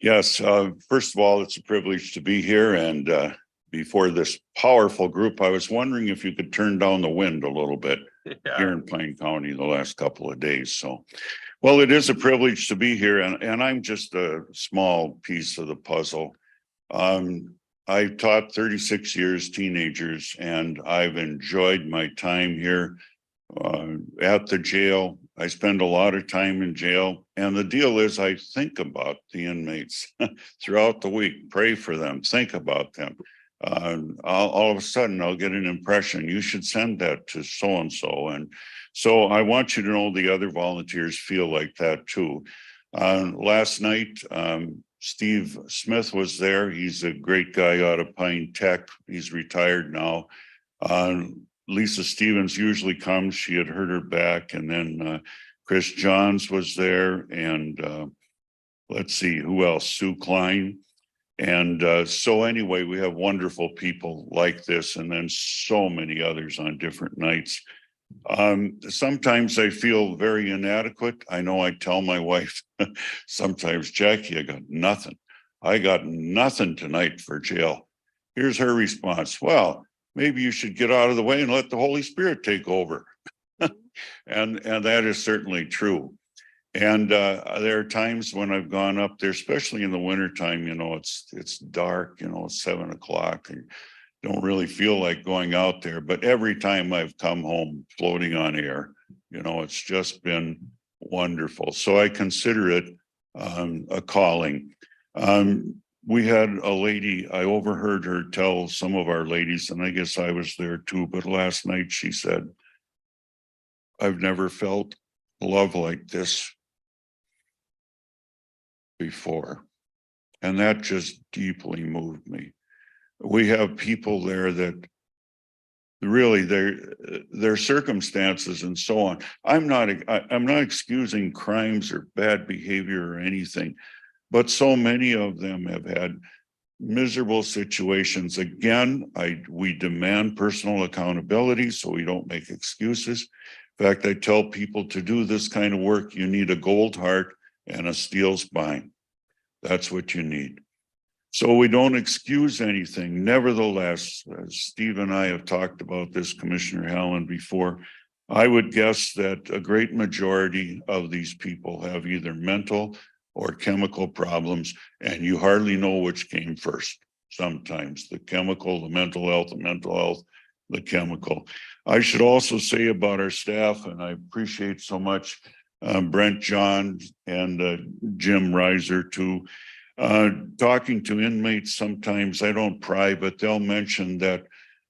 Yes, first of all, it's a privilege to be here, and before this powerful group, I was wondering if you could turn down the wind a little bit here in Pine County the last couple of days. So, well, it is a privilege to be here, and I'm just a small piece of the puzzle. I taught 36 years teenagers, and I've enjoyed my time here at the jail. I spend a lot of time in jail, and the deal is I think about the inmates throughout the week, pray for them, think about them. All of a sudden I'll get an impression, you should send that to so-and-so. And so I want you to know the other volunteers feel like that too. Last night, Steve Smith was there. He's a great guy out of Pine Tech. He's retired now. Lisa Stevens usually comes. She had hurt her back. And then Chris Johns was there. And let's see, who else? Sue Klein. And so anyway, we have wonderful people like this, and then so many others on different nights. Sometimes I feel very inadequate. I know I tell my wife sometimes, Jackie, I got nothing tonight for jail. Here's her response. Well, maybe you should get out of the way and let the Holy Spirit take over. and that is certainly true. And there are times when I've gone up there, especially in the wintertime, it's dark, it's 7 o'clock and don't really feel like going out there. But every time I've come home floating on air, it's just been wonderful. So I consider it a calling. we had a lady, I overheard her tell some of our ladies, and I guess I was there too, but last night she said, I've never felt love like this before. And that just deeply moved me. We have people there that really their circumstances and so on. I'm not excusing crimes or bad behavior or anything, but so many of them have had miserable situations. Again, we demand personal accountability so we don't make excuses. In fact, I tell people to do this kind of work, you need a gold heart and a steel spine. That's what you need. So we don't excuse anything. Nevertheless, as Steve and I have talked about this, Commissioner Hallen, before, I would guess that a great majority of these people have either mental or chemical problems, and you hardly know which came first. Sometimes the chemical, the mental health, the chemical. I should also say about our staff, and I appreciate so much Brent John and Jim Reiser too. Talking to inmates, sometimes I don't pry, but they'll mention that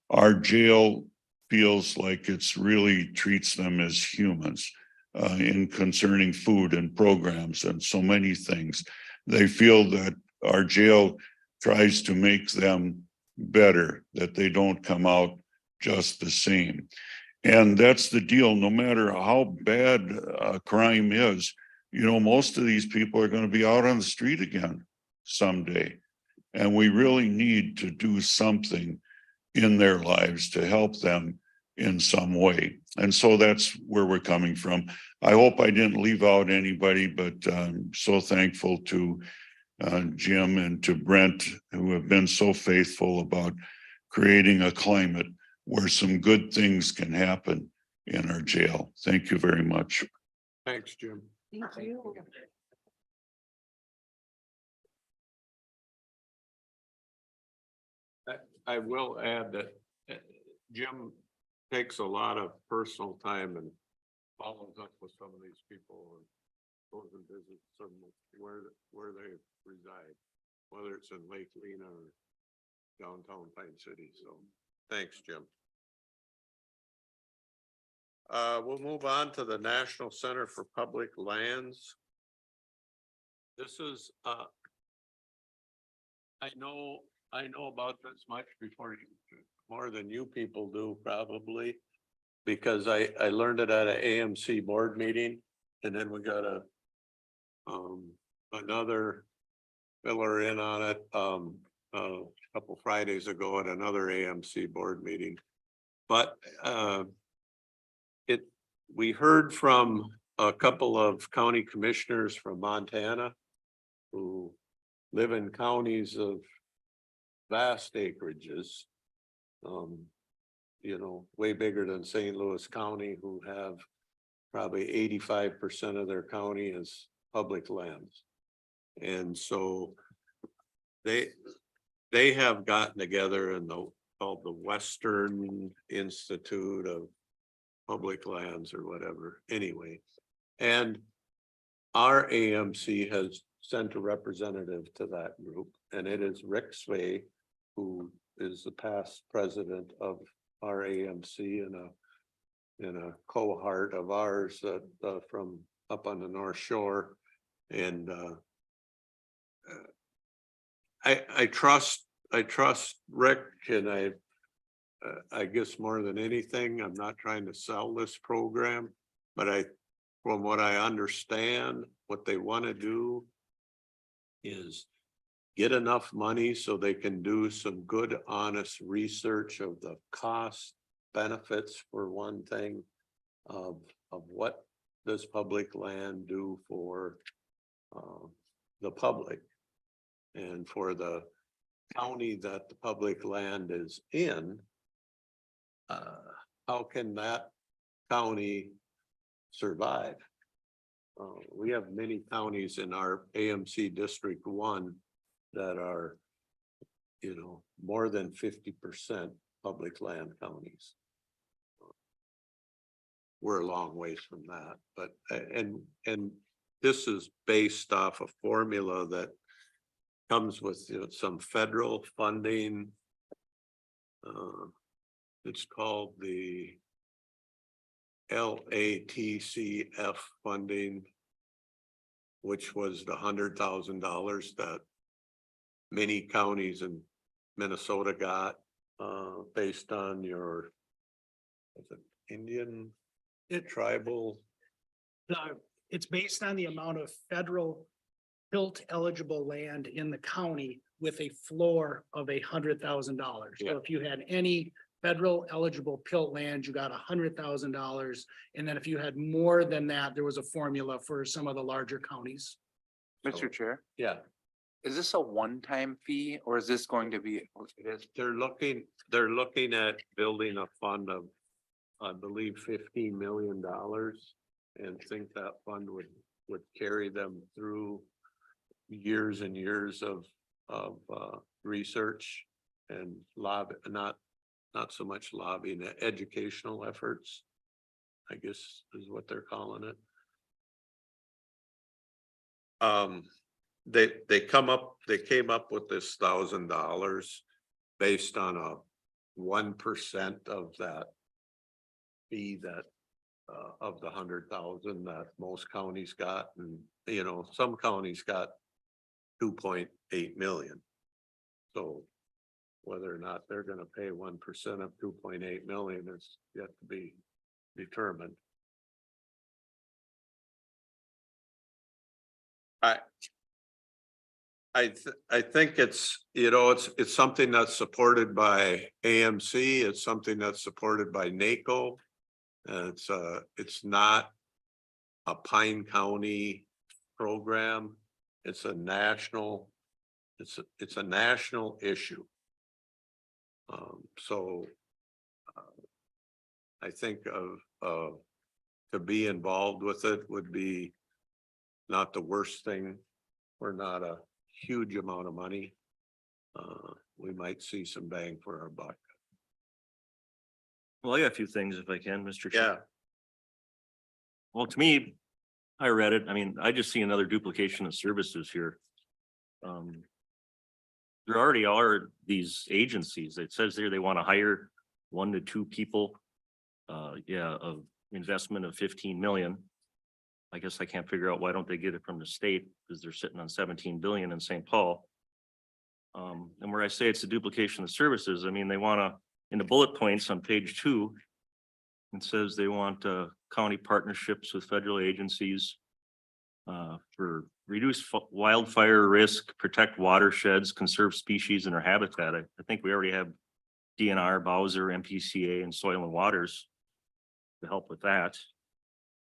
our jail feels like it's really treats them as humans in concerning food and programs and so many things. They feel that our jail tries to make them better, that they don't come out just the same. And that's the deal. No matter how bad a crime is, you know, most of these people are going to be out on the street again someday. And we really need to do something in their lives to help them in some way. And so that's where we're coming from. I hope I didn't leave out anybody, but I'm so thankful to Jim and to Brent, who have been so faithful about creating a climate where some good things can happen in our jail. Thank you very much. Thanks, Jim. Thank you. I will add that Jim takes a lot of personal time and follows up with some of these people and goes and visits them where they reside, whether it's in Lake Lena or downtown Pine City. So thanks, Jim. We'll move on to the National Center for Public Lands. This is I know about this much before you, more than you people do probably, because I learned it at an AMC board meeting, and then we got another filler in on it a couple Fridays ago at another AMC board meeting. But we heard from a couple of county commissioners from Montana who live in counties of vast acreages, you know, way bigger than St. Louis County, who have probably 85% of their county is public lands. And so they have gotten together in called the Western Institute of Public Lands or whatever, anyway. And our AMC has sent a representative to that group, and it is Rick Svay, who is the past president of our AMC in a cohort of ours that from up on the North Shore. And I trust Rick, and I guess more than anything, I'm not trying to sell this program, but from what I understand, what they want to do is get enough money so they can do some good, honest research of the cost benefits, for one thing, of what does public land do for the public, and for the county that the public land is in. How can that county survive? We have many counties in our AMC District 1 that are, you know, more than 50% public land counties. We're a long ways from that, but and this is based off a formula that comes with some federal funding. It's called the LATCF funding, which was the $100,000 that many counties in Minnesota got, based on your, was it Indian tribal? It's based on the amount of federal built eligible land in the county with a floor of $100,000. Yeah. So if you had any federal eligible PILT land, you got $100,000. And then if you had more than that, there was a formula for some of the larger counties. Mr. Chair, Yeah, is this a one-time fee or is this going to be? they're looking at building a fund of, I believe, $15 million. And think that fund would carry them through years and years of research and not so much lobbying, educational efforts, I guess is what they're calling it. They came up with this $1,000 based on a 1% of that fee that of the 100,000 that most counties got, and some counties got 2.8 million. So whether or not they're gonna pay 1% of 2.8 million is yet to be determined. I think it's something that's supported by AMC. It's something that's supported by NACO. It's not a Pine County program. It's a national issue. I think to be involved with it would be not the worst thing. We're not a huge amount of money. We might see some bang for our buck. Well, I got a few things if I can, Mr. Chair. Yeah, Well, to me, I read it. I mean, I just see another duplication of services here. There already are these agencies. It says there they want to hire 1 to 2 people. Of investment of 15 million. I guess I can't figure out why don't they get it from the state because they're sitting on 17 billion in St. Paul. And where I say it's a duplication of services, I mean, they want to, in the bullet points on page 2, it says they want county partnerships with federal agencies for reduce wildfire risk, protect watersheds, conserve species and their habitat. I think we already have DNR, Bowser, MPCA, and Soil and Waters to help with that.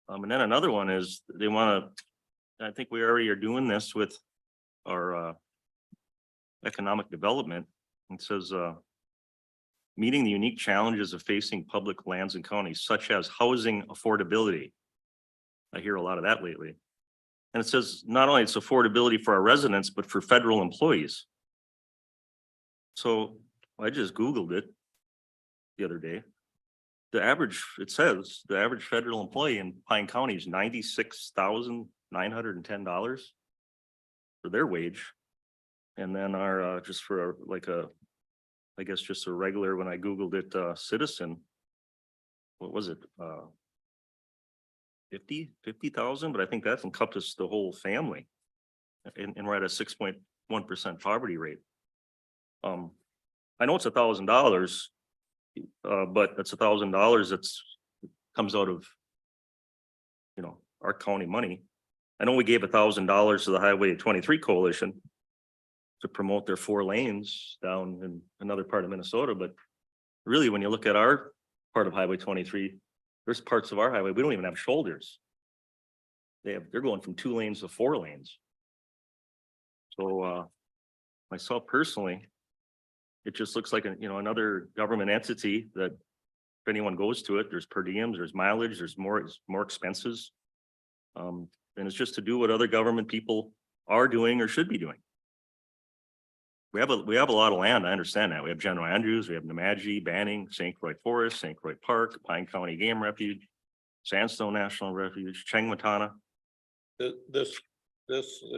And then another one is they want to, I think we already are doing this with our economic development. It says meeting the unique challenges of facing public lands and counties, such as housing affordability. I hear a lot of that lately. And it says not only it's affordability for our residents, but for federal employees. So I just Googled it the other day. It says the average federal employee in Pine County is $96,910 for their wage. And then our, just for I guess just a regular, when I Googled it, citizen, what was it? 50,000, but I think that's encompassed the whole family. And we're at a 6.1% poverty rate. I know it's $1,000. But it's $1,000 that's comes out of, our county money. I know we gave $1,000 to the Highway 23 Coalition to promote their 4 lanes down in another part of Minnesota, but really, when you look at our part of Highway 23, there's parts of our highway, we don't even have shoulders. They're going from 2 lanes to 4 lanes. So myself personally, it just looks like another government entity that if anyone goes to it, there's per diems, there's mileage, there's more expenses. And it's just to do what other government people are doing or should be doing. We have a lot of land. I understand that. We have General Andrews, we have Nemadji, Banning, St. Croix Forest, St. Croix Park, Pine County Game Refuge, Sandstone National Refuge, Chengmatana. This is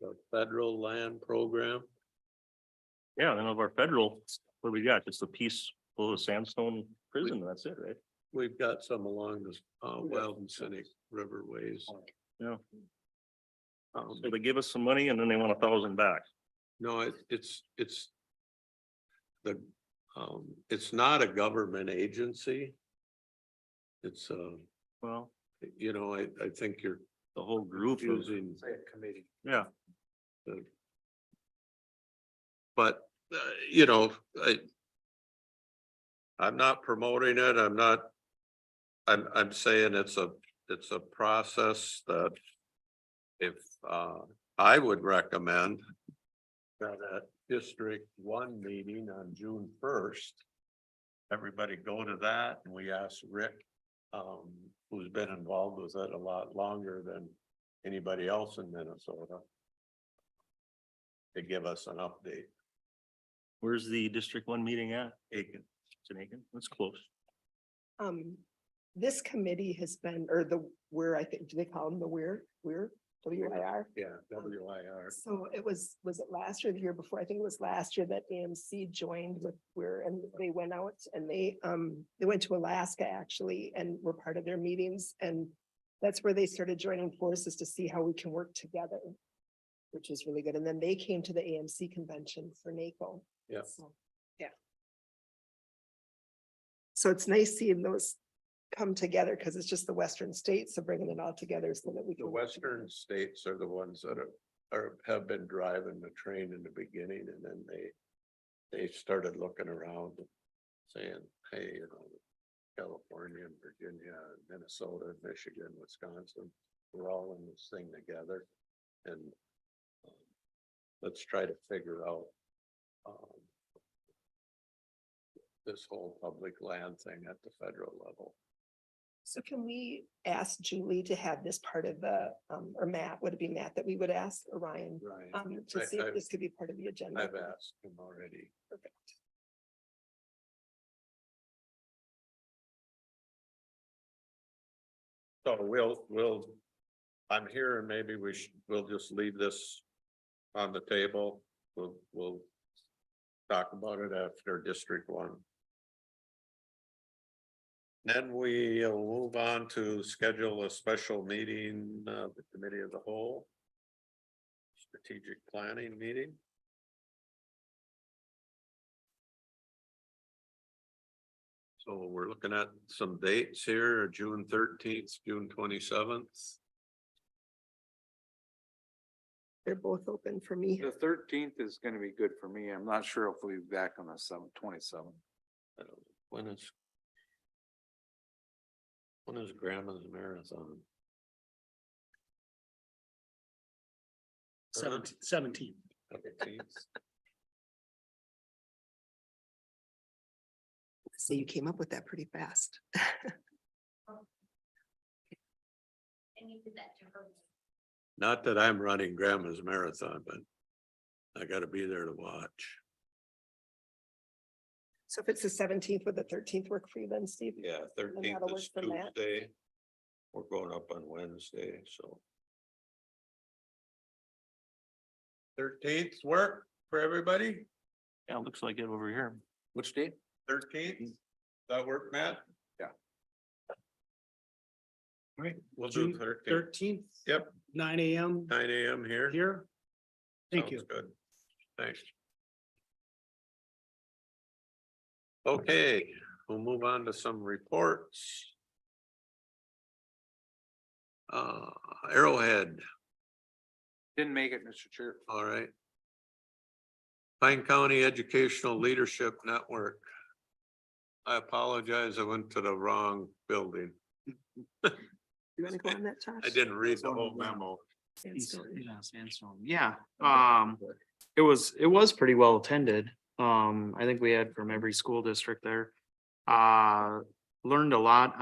the federal land program. Yeah, then of our federal, what do we got? Just a piece full of sandstone prison, that's it, right? We've got some along the Wild and Scenic Riverways. Yeah. So they give us some money and then they want 1,000 back. No, it's the, it's not a government agency. It's Well, you know, I think you're the whole group of, using, Committee. yeah, but you know, I'm not promoting it. I'm saying it's a process that if I would recommend that at District 1 meeting on June 1st, everybody go to that and we ask Rick, who's been involved with it a lot longer than anybody else in Minnesota, to give us an update. where's the District 1 meeting at? Aiken. It's in Aiken, that's close. This committee has been, or I think, do they call them the WIR? WIR? Yeah, WIR. So it was it last year, or the year before? I think it was last year that AMC joined with WIR and they went out and they went to Alaska actually and were part of their meetings. And that's where they started joining forces to see how we can work together, which is really good. And then they came to the AMC convention for NACO. Yeah. So, yeah. So it's nice seeing those come together because it's just the western states, so bringing it all together so that we The can. western states are the ones that have been driving the train in the beginning, and then they started looking around and saying, hey, you know, California and Virginia, Minnesota, Michigan, Wisconsin, we're all in this thing together. And let's try to figure out this whole public land thing at the federal level. So can we ask Julie to have this part of the, or Matt, would it be Matt that we would ask, or Ryan? Right. To see if this could be part of the agenda. I've asked him already. Perfect. So I'm here and maybe we'll just leave this on the table. We'll talk about it after District 1. Then we'll move on to schedule a special meeting of the Committee of the Whole. Strategic Planning meeting. So we're looking at some dates here, June 13th, June 27th. They're both open for me. The 13th is gonna be good for me. I'm not sure if we'll be back on the 27th. When is Grandma's Marathon? 17. 17th. So you came up with that pretty fast. Not that I'm running Grandma's Marathon, but I gotta be there to watch. So if it's the 17th, would the 13th work for you then, Steve? Yeah, that'll 13th work is for Matt. Tuesday. We're going up on Wednesday, so. 13th work for everybody? Yeah, it looks like it over here. Which date? 13th? That work, Matt? Yeah. Right, we'll do June 13th. 13th. Yep, 9 a.m. 9 a.m. here. here. Thank Sounds you. Good. Thanks. Okay, we'll move on to some reports. Arrowhead, Didn't make it, Mr. Chair. all right. Pine County Educational Leadership Network. I apologize, I went to the wrong building. You want to go on that, Josh? I didn't read the whole memo. Yeah, it was pretty well attended. I think we had from every school district there. Learned a lot.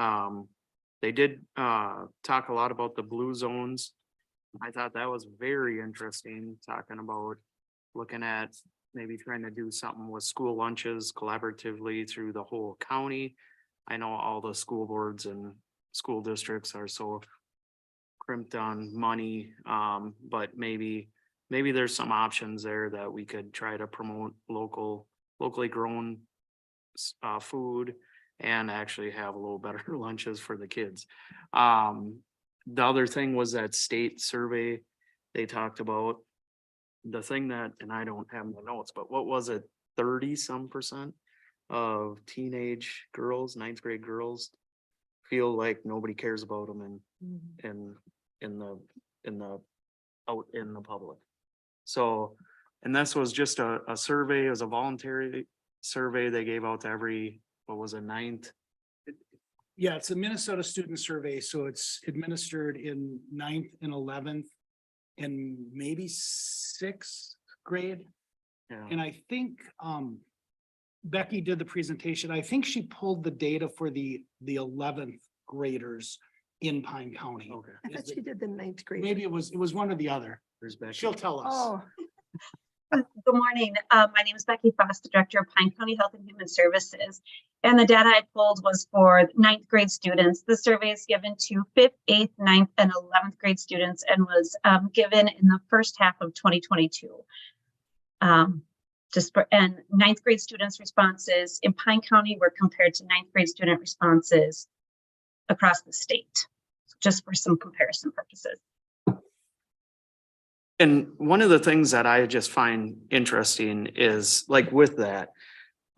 They did talk a lot about the blue zones. I thought that was very interesting, talking about looking at maybe trying to do something with school lunches collaboratively through the whole county. I know all the school boards and school districts are so crimped on money, but maybe maybe there's some options there that we could try to promote locally grown food and actually have a little better lunches for the kids. The other thing was that state survey they talked about. The thing that, and I don't have my notes, but what was it, 30% of teenage girls, ninth grade girls feel like nobody cares about them in the out in the public. So, and this was just a survey, it was a voluntary survey they gave out to every, what was it, ninth? Yeah, it's a Minnesota student survey, so it's administered in 9th and 11th and maybe 6th grade. Yeah. And I think Becky did the presentation. I think she pulled the data for the 11th graders in Pine County. Okay. I thought she did the ninth grade. Maybe it was one or the other. There's Becky. She'll tell us. Oh, Good morning. My name is Becky Foss, the Director of Pine County Health and Human Services. And the data I pulled was for ninth grade students. The survey is given to 5th, 8th, 9th, and 11th grade students and was given in the first half of 2022. And ninth grade students' responses in Pine County were compared to ninth grade student responses across the state, just for some comparison purposes. And one of the things that I just find interesting is like with that,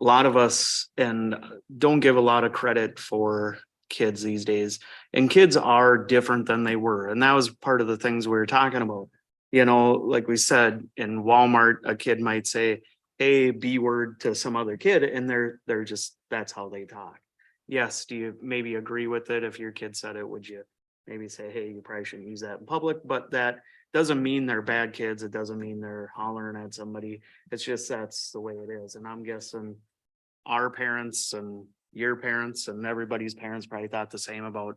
a lot of us and don't give a lot of credit for kids these days, and kids are different than they were. And that was part of the things we were talking about. You know, like we said, in Walmart, a kid might say, A, B word to some other kid, and they're just, that's how they talk. Yes, do you maybe agree with it? If your kid said it, would you maybe say, hey, you probably shouldn't use that in public? But that doesn't mean they're bad kids. It doesn't mean they're hollering at somebody. It's just that's the way it is. And I'm guessing our parents and your parents and everybody's parents probably thought the same about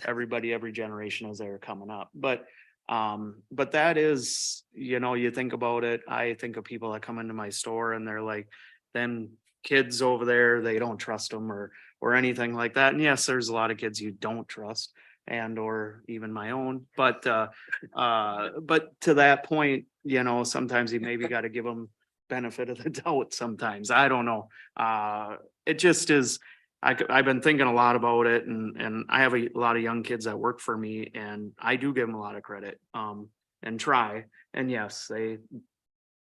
everybody, every generation as they were coming up. But that is, you know, you think about it, I think of people that come into my store and they're like, them kids over there, they don't trust them or anything like that. And yes, there's a lot of kids you don't trust, and or even my own, but to that point, you know, sometimes you maybe got to give them benefit of the doubt sometimes. I don't know. It just is, I've been thinking a lot about it, and I have a lot of young kids that work for me, and I do give them a lot of credit and try. And yes, they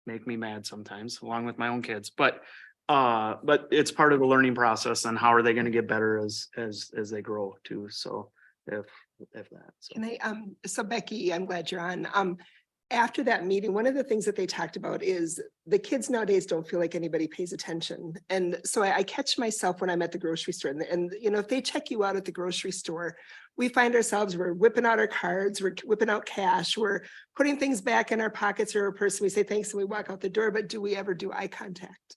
make me mad sometimes, along with my own kids, but it's part of the learning process. And how are they going to get better as they grow too? So if that. So. can I, so Becky, I'm glad you're on. After that meeting, one of the things that they talked about is the kids nowadays don't feel like anybody pays attention. And so I catch myself when I'm at the grocery store and, you know, if they check you out at the grocery store, we find ourselves, we're whipping out our cards, we're whipping out cash, we're putting things back in our pockets or our purse. We say thanks and we walk out the door, but do we ever do eye contact?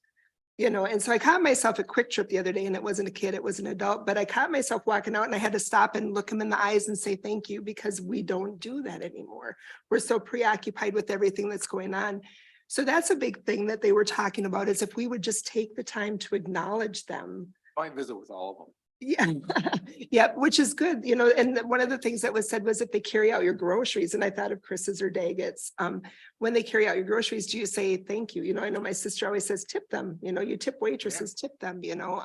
You know, and so I caught myself at Quick Trip the other day, and it wasn't a kid, it was an adult, but I caught myself walking out and I had to stop and look him in the eyes and say thank you, because we don't do that anymore. We're so preoccupied with everything that's going on. So that's a big thing that they were talking about, is if we would just take the time to acknowledge them. I visit with all of them. Yeah, yeah, which is good, you know, and one of the things that was said was if they carry out your groceries, and I thought of Chris's or Daggett's, when they carry out your groceries, do you say thank you? You know, I know my sister always says tip them, you know, you tip waitresses, tip them, you know,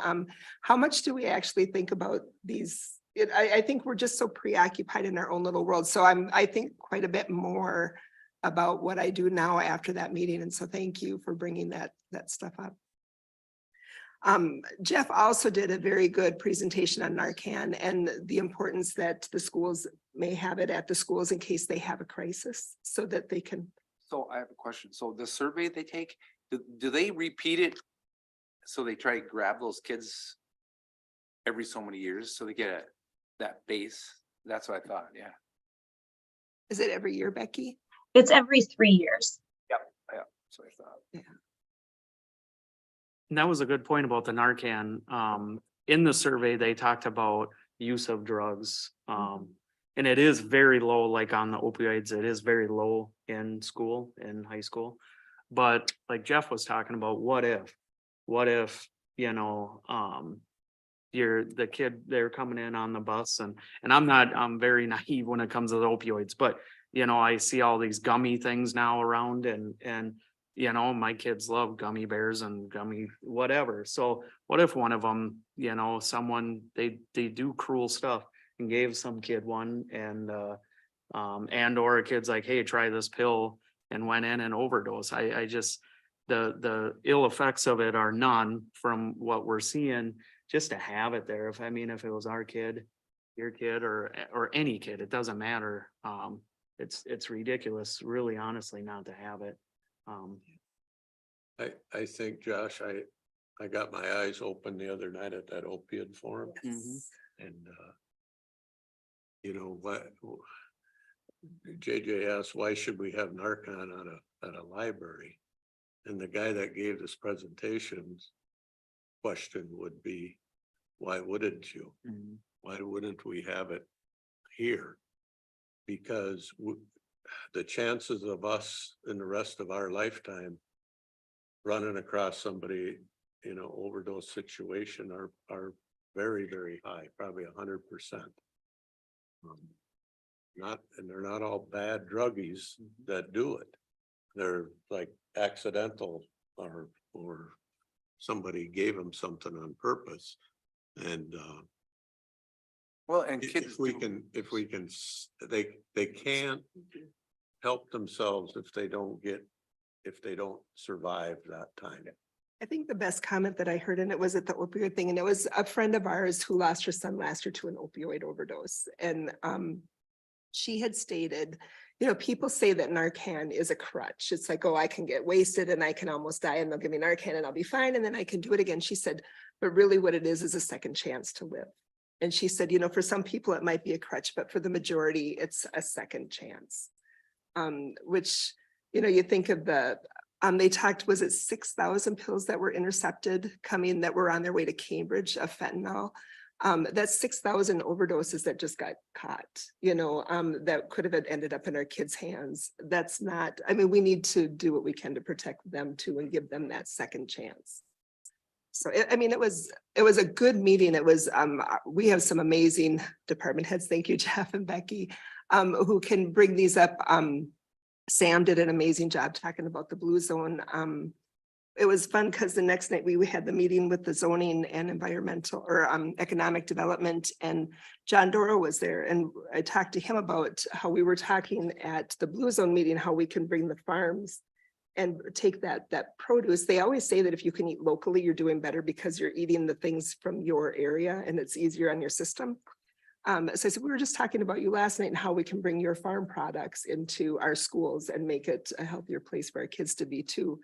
how much do we actually think about these? I think we're just so preoccupied in our own little world. So I think quite a bit more about what I do now after that meeting. And so thank you for bringing that stuff up. Jeff also did a very good presentation on Narcan and the importance that the schools may have it at the schools in case they have a crisis, so that they can. So I have a question. So the survey they take, do they repeat it? So they try to grab those kids every so many years, so they get that base? That's what I thought, yeah. Is it every year, Becky? It's every 3 years. Yep, so I thought. Yeah. And that was a good point about the Narcan. In the survey, they talked about use of drugs. And it is very low, like on the opioids, it is very low in school, in high school. But like Jeff was talking about, what if, you know, you're the kid, they're coming in on the bus, and I'm very naive when it comes to the opioids, but you know, I see all these gummy things now around and, you know, my kids love gummy bears and gummy whatever. So what if one of them, you know, someone, they do cruel stuff and gave some kid one and or a kid's like, hey, try this pill and went in and overdose. I just, the ill effects of it are none from what we're seeing, just to have it there. If it was our kid, your kid or any kid, it doesn't matter. It's ridiculous, really honestly, not to have it. I think, Josh, I got my eyes open the other night at that opiate forum and, you know, what JJ asked, why should we have Narcan at a library? And the guy that gave this presentation's question would be, why wouldn't you? Why wouldn't we have it here? Because the chances of us in the rest of our lifetime running across somebody in an overdose situation are very, very high, probably 100%. And they're not all bad druggies that do it. They're like accidental or somebody gave them something on purpose. And Well, and kids, they can't help themselves if they don't survive that time. I think the best comment that I heard, and it was at the opioid thing, and it was a friend of ours who lost her son last year to an opioid overdose. And she had stated, you know, people say that Narcan is a crutch. It's like, oh, I can get wasted and I can almost die and they'll give me Narcan and I'll be fine. And then I can do it again. She said, but really what it is a second chance to live. And she said, you know, for some people it might be a crutch, but for the majority, it's a second chance. Which, you know, you think of they talked, was it 6,000 pills that were intercepted that were on their way to Cambridge of fentanyl? That's 6,000 overdoses that just got caught, you know, that could have ended up in our kids' hands. That's not, we need to do what we can to protect them too and give them that second chance. So, it was a good meeting. It was, we have some amazing department heads. Thank you, Jeff and Becky, who can bring these up. Sam did an amazing job talking about the Blue Zone. It was fun because the next night we had the meeting with the zoning and environmental or economic development, and John Doro was there. And I talked to him about how we were talking at the Blue Zone meeting, how we can bring the farms and take that produce. They always say that if you can eat locally, you're doing better because you're eating the things from your area and it's easier on your system. So I said, we were just talking about you last night and how we can bring your farm products into our schools and make it a healthier place for our kids to be too.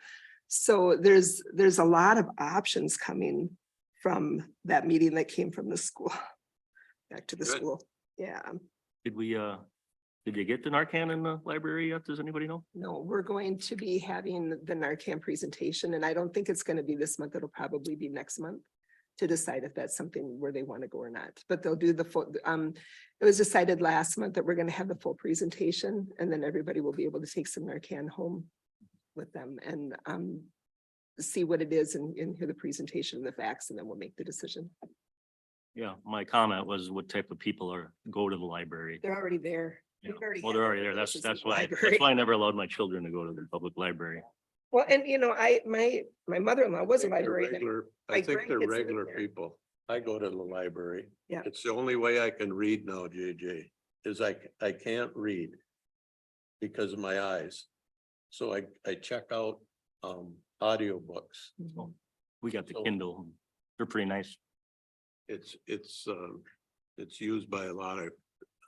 So there's a lot of options coming from that meeting that came from the school, back to the Good. school. Yeah. Did you get the Narcan in the library yet? Does anybody know? No, we're going to be having the Narcan presentation, and I don't think it's going to be this month. It'll probably be next month to decide if that's something where they want to go or not. But they'll do the full, it was decided last month that we're going to have the full presentation, and then everybody will be able to take some Narcan home with them and see what it is and hear the presentation and the facts, and then we'll make the decision. Yeah, my comment was what type of people go to the library. They're already there. Yeah. We've already Well, had they're already there. places in That's the why library. I never allowed my children to go to the public library. Well, and you know, my mother-in-law was a librarian. I think they're grandkids live regular there. people. I go to the library. Yeah. It's the only way I can read now, JJ, is I can't read because of my eyes. So I check out audiobooks. Mhm. We got the So- Kindle. They're pretty nice. It's used by a lot of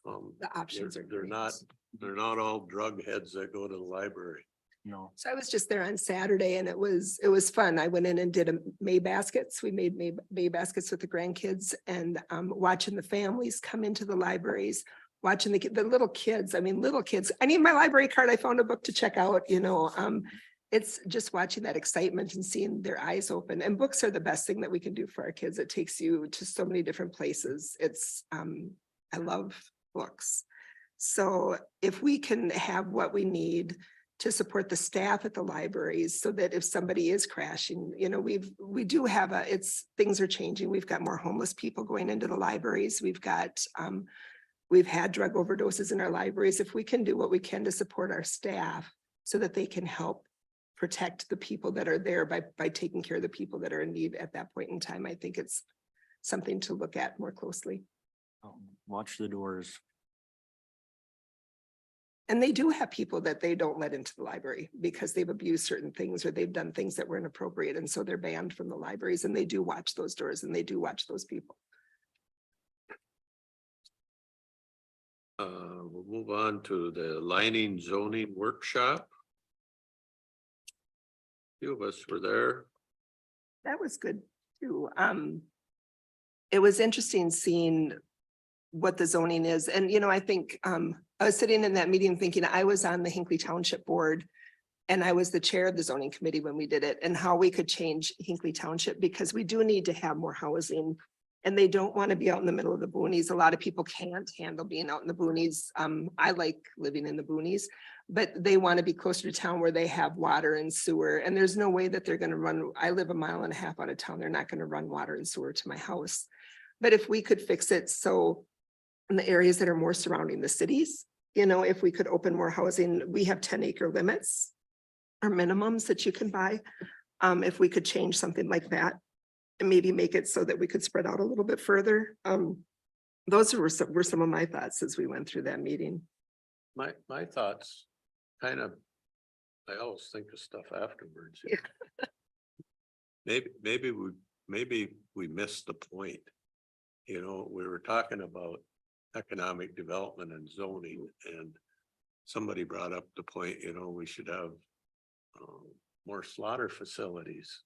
The options are. they're great. not all drug heads that go to the library. No. So I was just there on Saturday and it was fun. I went in and did a May baskets. We made May baskets with the grandkids and watching the families come into the libraries, watching the little kids. Little kids. I need my library card. I found a book to check out, you know. It's just watching that excitement and seeing their eyes open. And books are the best thing that we can do for our kids. It takes you to so many different places. It's I love books. So if we can have what we need to support the staff at the libraries so that if somebody is crashing, you know, we do have things are changing. We've got more homeless people going into the libraries. We've got We've had drug overdoses in our libraries. If we can do what we can to support our staff so that they can help protect the people that are there by taking care of the people that are in need at that point in time, I think it's something to look at more closely. Watch the doors. And they do have people that they don't let into the library because they've abused certain things or they've done things that were inappropriate. And so they're banned from the libraries, and they do watch those doors and they do watch those people. We'll move on to the lining zoning workshop. Few of us were there. That was good too. It was interesting seeing what the zoning is. And, you know, I think, I was sitting in that meeting thinking I was on the Hinckley Township Board and I was the chair of the zoning committee when we did it, and how we could change Hinckley Township, because we do need to have more housing. And they don't want to be out in the middle of the boonies. A lot of people can't handle being out in the boonies. I like living in the boonies, but they want to be closer to town where they have water and sewer. And there's no way that they're going to run. I live 1.5 miles out of town. They're not going to run water and sewer to my house. But if we could fix it so in the areas that are more surrounding the cities, you know, if we could open more housing, we have 10-acre limits or minimums that you can buy. If we could change something like that, and maybe make it so that we could spread out a little bit further. Those were some of my thoughts as we went through that meeting. My thoughts kind of, I always think of stuff afterwards. Yeah. Maybe we missed the point. You know, we were talking about economic development and zoning, and somebody brought up the point, you know, we should have more slaughter facilities.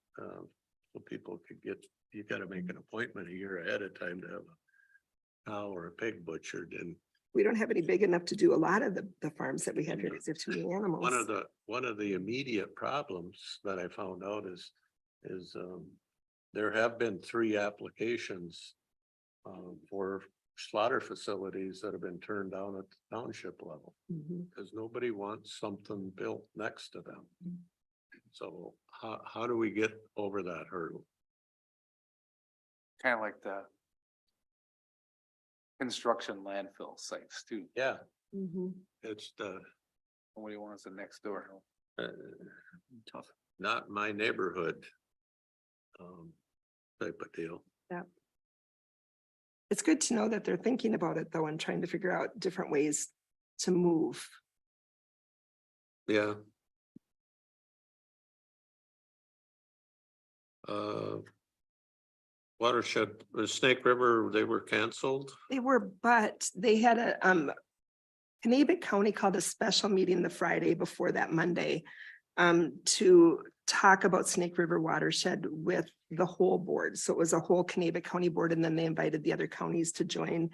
So people could get, you gotta make an appointment a year ahead of time to have a cow or a pig butchered. And We don't have any big enough to do a lot of the farms that we have here because they have too many animals. one of the immediate problems that I found out is there have been 3 applications for slaughter facilities that have been turned down at the township level, Mhm. because nobody wants something built next to them. So how do we get over that hurdle? Kind of like the construction landfill sites too. Yeah, Mhm. it's Nobody wants it next door. tough, not my neighborhood. Type of deal. It's good to know that they're thinking about it though and trying to figure out different ways to move. Yeah. Watershed, the Snake River, they were canceled. They were, but they had a, Kanabec County called a special meeting the Friday before that Monday to talk about Snake River watershed with the whole board. So it was a whole Kanabec County board, and then they invited the other counties to join.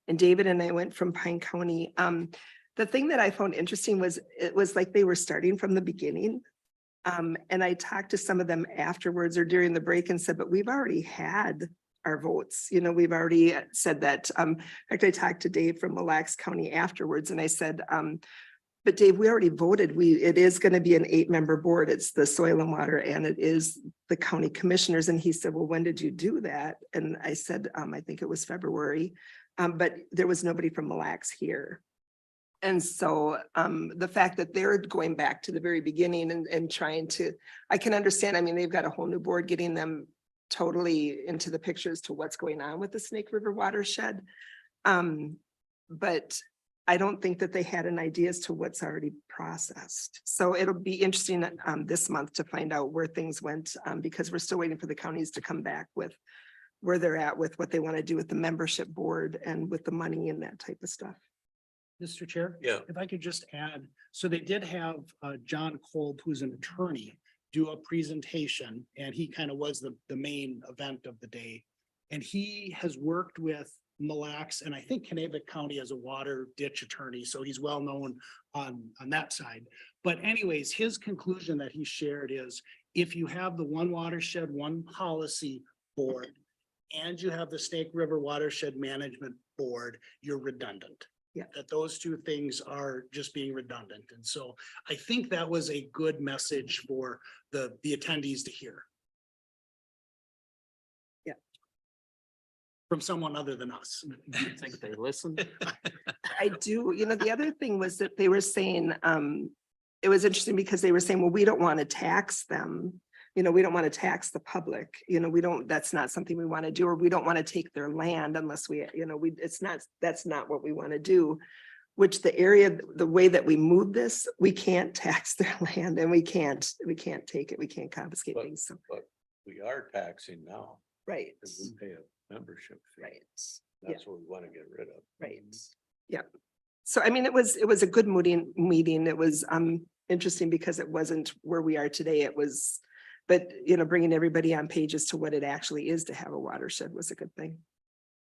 And David and I went from Pine County. The thing that I found interesting was it was like they were starting from the beginning. And I talked to some of them afterwards or during the break and said, but we've already had our votes. You know, we've already said that. In fact, I talked to Dave from Mille Lacs County afterwards and I said, but Dave, we already voted. It is going to be an 8-member board. It's the soil and water and it is the county commissioners. And he said, well, when did you do that? And I said, I think it was February, but there was nobody from Mille Lacs here. And so the fact that they're going back to the very beginning and trying to, I can understand, I mean, they've got a whole new board getting them totally into the picture as to what's going on with the Snake River watershed. But I don't think that they had an idea as to what's already processed. So it'll be interesting this month to find out where things went because we're still waiting for the counties to come back with where they're at with what they want to do with the membership board and with the money and that type of stuff. Mr. Chair? Yeah. If I could just add, so they did have John Kolb, who's an attorney, do a presentation, and he kind of was the main event of the day. And he has worked with Mille Lacs and I think Kanabec County as a water ditch attorney, so he's well known on that side. But anyways, his conclusion that he shared is if you have the one watershed, one policy board, and you have the Snake River Watershed Management Board, you're redundant. Yeah. That those two things are just being redundant. And so I think that was a good message for the attendees to hear. from someone other than us. Do you think they listen? I do, the other thing was that they were saying, it was interesting because they were saying, well, we don't want to tax them. We don't want to tax the public, we don't, that's not something we want to do, or we don't want to take their land unless that's not what we want to do. Which the way that we move this, we can't tax their land and we can't take it, we can't confiscate But- things, so, But we are taxing now, right, because we pay a membership fee. right. That's what we want to get rid of. Right, yeah. So I mean, it was a good meeting. It was interesting because it wasn't where we are today. It was, but bringing everybody on page as to what it actually is to have a watershed was a good thing.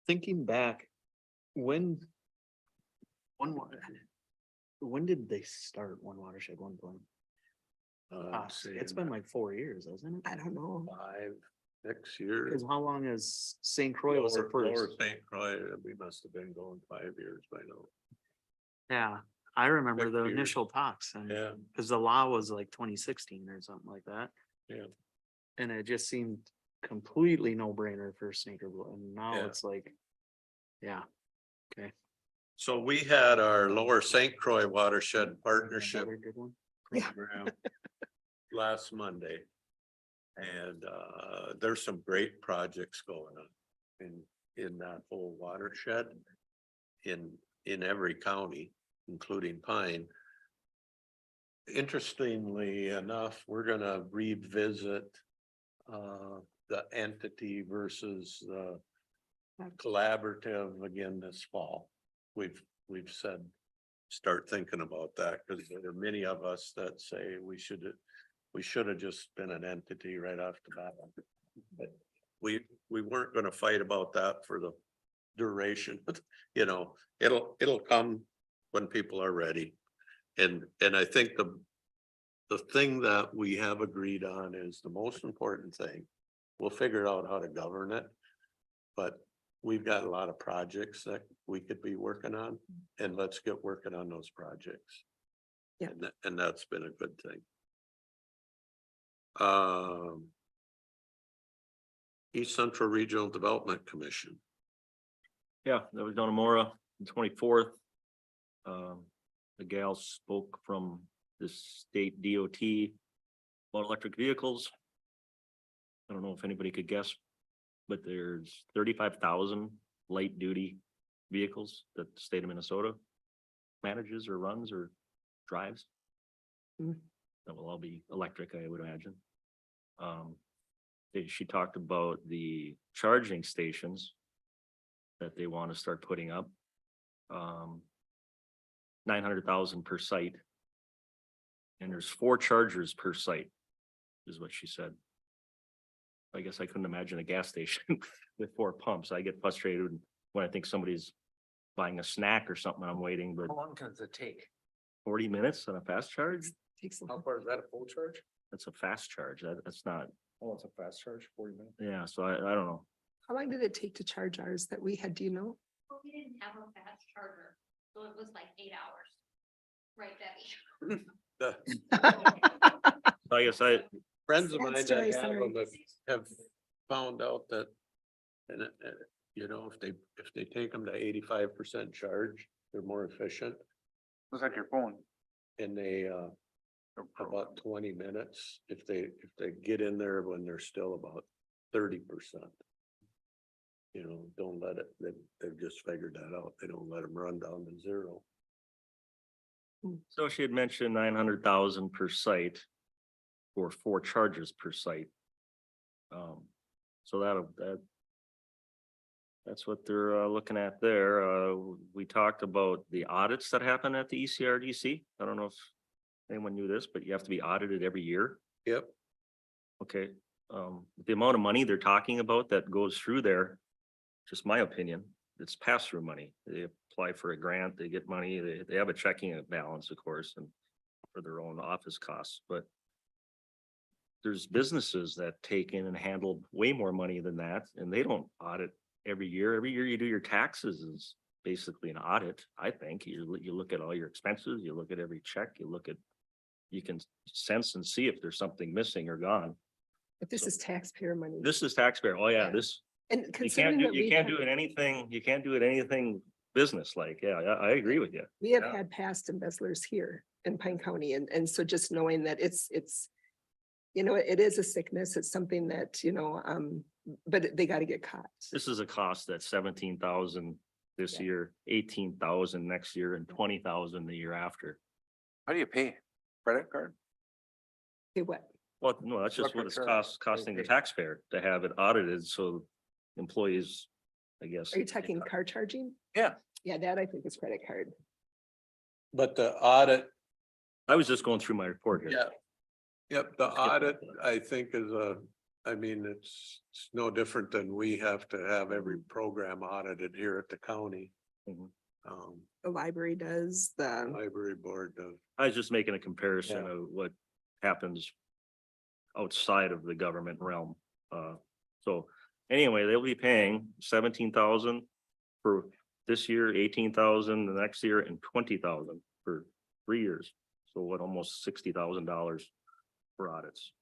Thinking back, when did they start One Watershed, One Plan? It's been like 4 years, hasn't it? I don't know. 5, 6 years. Because how long has St. Croix was the Lower first? St. Croix, we must have been going 5 years by now. Yeah, I remember 6 the years. initial talks and Yeah, because the law was like 2016 or something like that. yeah. And it just seemed completely no brainer for Sneaker Blue. And now Yeah. it's like, yeah. Okay. So we had our Lower St. Croix Watershed Partnership Another good one. Yeah. program last Monday. And there's some great projects going on in that whole watershed in every county, including Pine. Interestingly enough, we're gonna revisit the entity versus the collaborative again this fall. We've said, start thinking about that, because there are many of us that say we should have just been an entity right off the bat. But we weren't gonna fight about that for the duration, but it'll come when people are ready. And I think the thing that we have agreed on is the most important thing. We'll figure out how to govern it. But we've got a lot of projects that we could be working on, and let's get working on those projects. Yeah. And that's been a good thing. East Central Regional Development Commission. Yeah, that was down in Mora, the 24th. The gal spoke from the state DOT about electric vehicles. I don't know if anybody could guess, but there's 35,000 light duty vehicles that the state of Minnesota manages or runs or drives. Hmm. That will all be electric, I would imagine. She talked about the charging stations that they want to start putting up. 900,000 per site. And there's 4 chargers per site, is what she said. I guess I couldn't imagine a gas station with 4 pumps. I get frustrated when I think somebody's buying a snack or something, I'm waiting, but How long does it take? 40 minutes on a fast charge? Takes a How far is that, a full charge? That's a fast charge. That's not, Oh, it's a fast charge, 40 minutes. yeah, so I don't know. How long did it take to charge ours that we had, do you know? Well, we didn't have a fast charger, so it was like 8 hours. Right, Debbie? I guess I, Friends of Sad mine that story, have sorry. them have found out that, and if they take them to 85% charge, they're more efficient, Looks like your phone. and they about 20 minutes if they get in there when they're still about 30%. Don't let it, they've just figured that out. They don't let them run down to 0. so she had mentioned 900,000 per site or 4 chargers per site. So that's what they're looking at there. We talked about the audits that happen at the ECRDC. I don't know if anyone knew this, but you have to be audited every year. Yep. Okay, the amount of money they're talking about that goes through there, just my opinion, it's pass-through money. They apply for a grant, they get money, they have a checking balance, of course, and for their own office costs, but there's businesses that take in and handle way more money than that, and they don't audit every year. Every year you do your taxes is basically an audit, I think. You look at all your expenses, you look at every check, you can sense and see if there's something missing or gone. But this is taxpayer money. This is taxpayer. Oh, yeah, Yeah. this, And You considering that you can't do it anything business like, yeah, I agree with you. we have Yeah. had past embezzlers here in Pine County and so just knowing that it's, you know, it is a sickness. It's something that, you know, but they got to get caught. This is a cost that's 17,000 this Yeah. year, 18,000 next year and 20,000 the year after. How do you pay? Credit card? Okay, what? Well, no, that's just what it's costing the Okay. taxpayer to have it audited, so employees, I guess. Are you talking car charging? Yeah. Yeah, that I think is credit card. But the audit, I was just going through my report here. yeah. Yep, the audit, I think is I mean, it's no different than we have to have every program audited here at the county. Mhm. The library does, the, Library board does. I was just making a comparison Yeah. of what happens outside of the government realm. So anyway, they'll be paying 17,000 for this year, 18,000 the next year, and 20,000 for 3 years. So what, almost $60,000 for audits.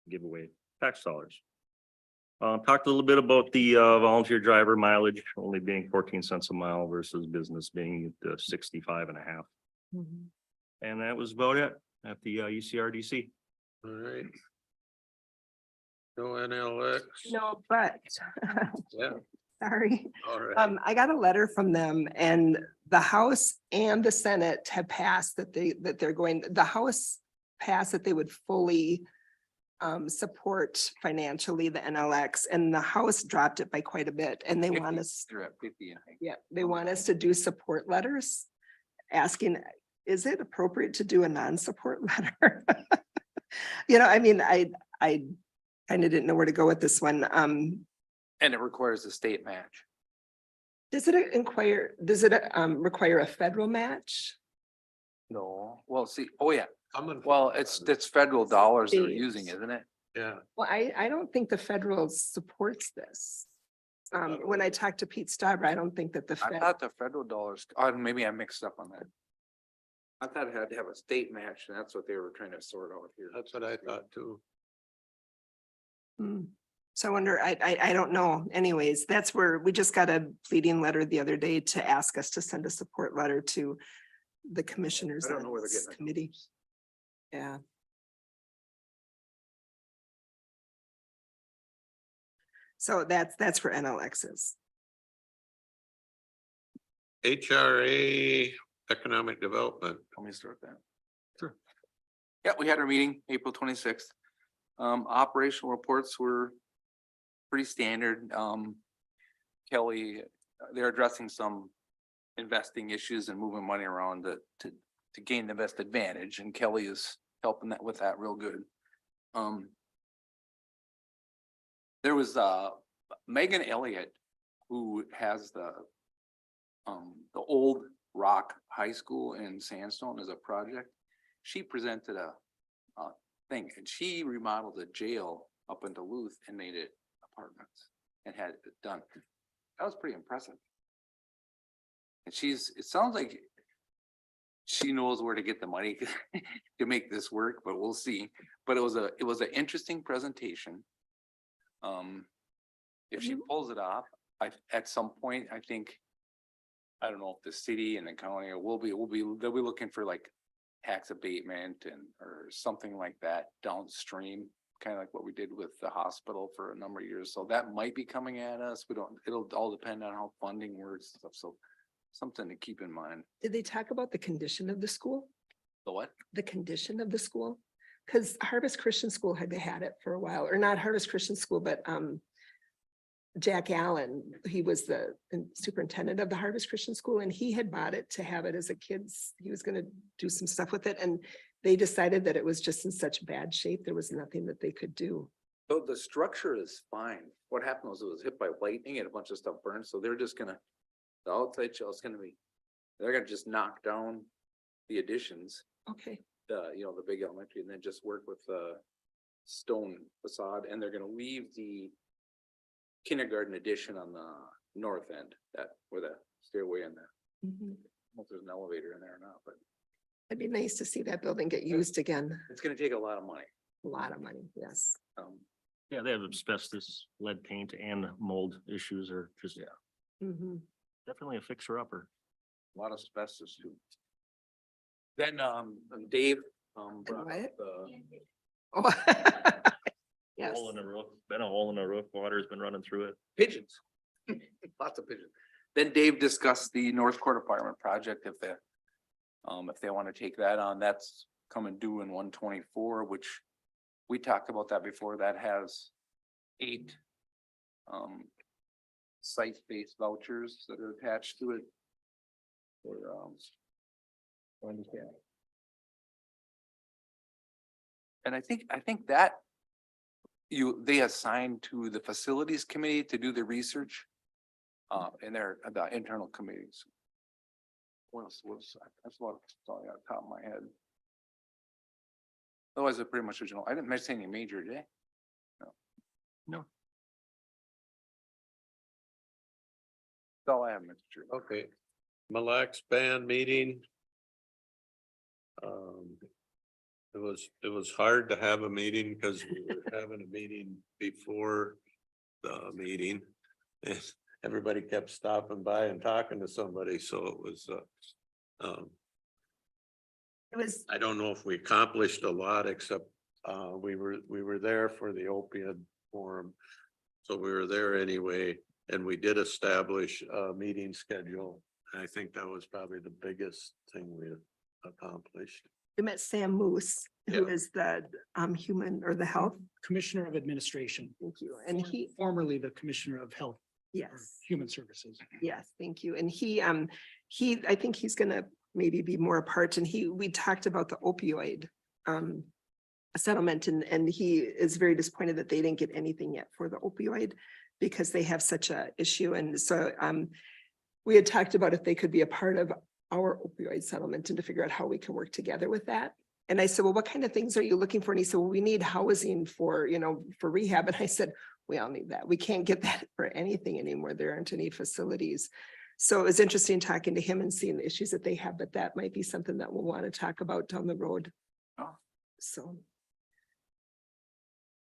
Give away tax dollars. Talked a little bit about the volunteer driver mileage only being 14 cents a mile versus business being 65 and a half. And that was about it at the UCRDC. All right. No NLX. no, but, Yeah, sorry. all right. I got a letter from them and the House and the Senate have passed that they're going, the House passed that they would fully support financially the NLX and the House dropped it by quite a bit and they want us, They're at 50, I think. yeah, they want us to do support letters asking, is it appropriate to do a non-support letter? You know, I mean, I kind of didn't know where to go with this one. And it requires a state match. Does it require a federal match? No, well, see, oh yeah, Coming. well, it's federal dollars they're States. using, isn't it? Yeah, Well, I don't think the federal supports this. When I talked to Pete Stauber, I don't think that the I Fed, thought the federal dollars, maybe I mixed up on that. I thought it had to have a state match and that's what they were trying to sort out here. that's what I thought too. Hmm. So I wonder, I don't know. Anyways, that's where we just got a pleading letter the other day to ask us to send a support letter to the commissioners I don't on know where they're this getting it. committee. Yeah. So that's for NLXs. HRA Economic Development. Let me start that. Sure. Yeah, we had our meeting April 26th. Operational reports were pretty standard. Kelly, they're addressing some investing issues and moving money around to gain the best advantage, and Kelly is helping that with that real good. There was Megan Elliott, who has the old Rock High School in Sandstone as a project. She presented a thing, and she remodeled a jail up in Duluth and made it apartments and had it done. That was pretty impressive. And it sounds like she knows where to get the money to make this work, but we'll see. But it was an interesting presentation. If she pulls it off, at some point, I think, I don't know if the city and the county they'll be looking for like tax abatement or something like that downstream, kind of like what we did with the hospital for a number of years. So that might be coming at us. It'll all depend on how funding works and stuff. So something to keep in mind. Did they talk about the condition of the school? The what? The condition of the school? Because Harvest Christian School had it for a while, or not Harvest Christian School, but Jack Allen, he was the superintendent of the Harvest Christian School, and he had bought it to have it as a kid's. He was gonna do some stuff with it, and they decided that it was just in such bad shape, there was nothing that they could do. So the structure is fine. What happened was it was hit by lightning and a bunch of stuff burned. So they're just the outside shell is they're gonna just knock down the additions, Okay, the big elementary, and then just work with the stone facade, and they're gonna leave the kindergarten addition on the north end, where the stairway and I don't know if there's an elevator in there or not, but it'd be nice to see that building get used again. it's gonna take a lot of money. A lot of money, yes. Yeah, they have asbestos, lead paint and mold issues are just Mhm. definitely a fixer upper. A lot of asbestos too. Then, Dave, brought what? up the Oh. Yes. Hole in the roof, been a hole in the roof, water's been running through it. pigeons. Lots of pigeons. Then Dave discussed the North Court Apartment project, if they want to take that on, that's coming due in 124, which we talked about that before, that has 8 site-based vouchers that are attached to it. For and I think that they assigned to the facilities committee to do the research. And they're the internal committees. What else was, that's what, that's all I got on top of my head. Otherwise, they're pretty much original. I didn't miss any major day. No. That's all I have, Mr. Chair. Okay, Mille Lacs band meeting. It was hard to have a meeting because we were having a meeting before the meeting. And everybody kept stopping by and talking to somebody, so it was, It was, I don't know if we accomplished a lot, except, we were there for the opioid forum. So we were there anyway, and we did establish a meeting schedule. I think that was probably the biggest thing we accomplished. we met Sam Moose, who Yeah. is the human or the health. Commissioner of Administration, Thank you. And he, formerly the Commissioner of Health, or yes. Human Services. Yes, thank you. And I think he's gonna maybe be more a part, and we talked about the opioid settlement, and he is very disappointed that they didn't get anything yet for the opioid because they have such a issue. And so we had talked about if they could be a part of our opioid settlement and to figure out how we can work together with that. And I said, well, what kind of things are you looking for? And he said, well, we need housing for, for rehab. And I said, we all need that. We can't get that for anything anymore. There aren't any facilities. So it was interesting talking to him and seeing the issues that they have, but that might be something that we'll want to talk about down the road. Oh. So.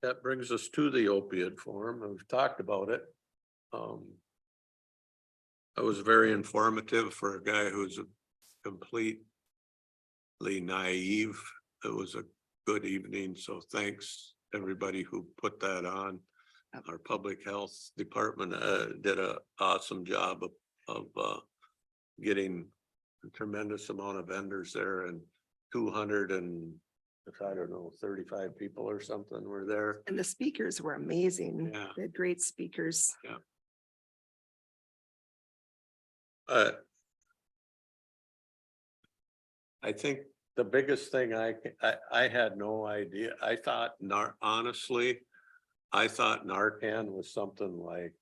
That brings us to the opioid forum, and we've talked about it. It was very informative for a guy who's completely naive. It was a good evening, so thanks everybody who put that on. Our public health department did an awesome job of getting a tremendous amount of vendors there, and 200 and I don't know, 35 people or something were there. And the speakers were amazing. Yeah. They had great speakers. I think the biggest thing I had no idea. I thought honestly, I thought Narcan was something like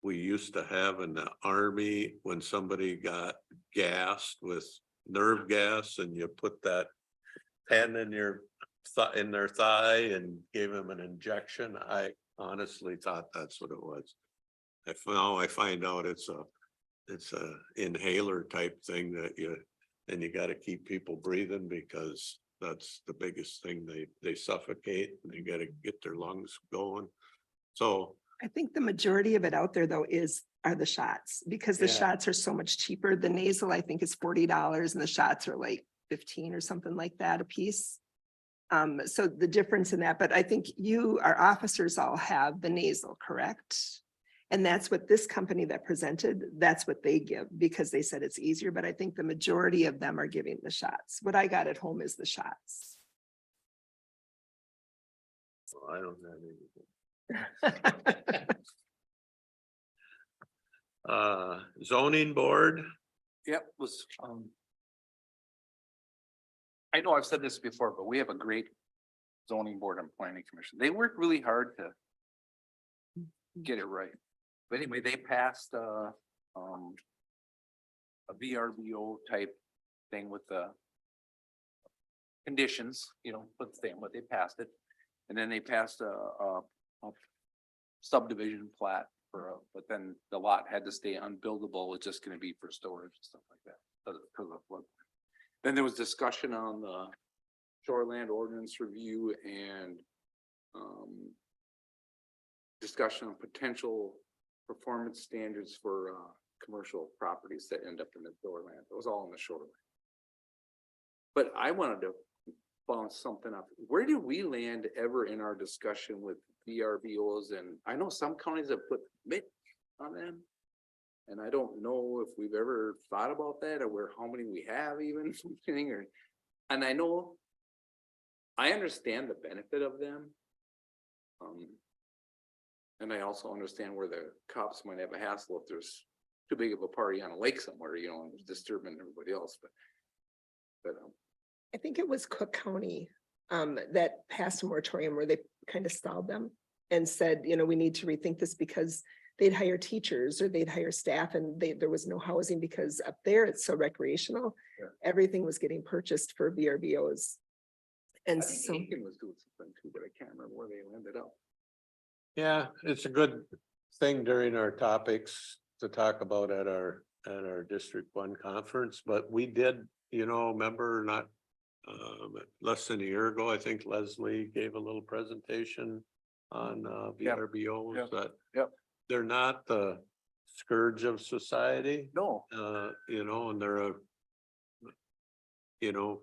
we used to have in the army when somebody got gassed with nerve gas and you put that pen in in their thigh and gave them an injection. I honestly thought that's what it was. Now I find out it's a inhaler type thing that you got to keep people breathing because that's the biggest thing. They suffocate and they got to get their lungs going. So I think the majority of it out there though are the shots, because the Yeah. shots are so much cheaper. The nasal, I think, is $40 and the shots are like 15 or something like that a piece. So the difference in that, but I think our officers all have the nasal, correct? And that's what this company that presented, that's what they give because they said it's easier, but I think the majority of them are giving the shots. What I got at home is the shots. I don't have anything. Zoning board, Yep, was, I know I've said this before, but we have a great zoning board and planning commission. They work really hard to get it right. But anyway, they passed a VRBO type thing with the conditions, but they passed it. And then they passed a subdivision plat but then the lot had to stay unbuildable. It's just gonna be for storage and stuff like that. Because of flood. Then there was discussion on the shoreland ordinance review and discussion on potential performance standards for commercial properties that end up in the shoreland. It was all in the shoreline. But I wanted to bounce something up. Where did we land ever in our discussion with VRBOs? And I know some counties have put MIT on them. And I don't know if we've ever thought about that or where, how many we have even something or, and I know I understand the benefit of them. And I also understand where the cops might have a hassle if there's too big of a party on a lake somewhere, you know, and it's disturbing everybody else, but I think it was Cook County that passed a moratorium where they kind of stalled them and said, you know, we need to rethink this because they'd hire teachers or they'd hire staff and there was no housing because up there it's so recreational. Yeah. Everything was getting purchased for VRBOs. And I think so, Aiken was doing something too, but I can't remember where they ended up. Yeah, it's a good thing during our topics to talk about at our District 1 conference, but we did, you know, remember not less than a year ago, I think Leslie gave a little presentation on VRBOs Yep. that Yep. they're not the scourge of society, No, you know, and they're a, you know,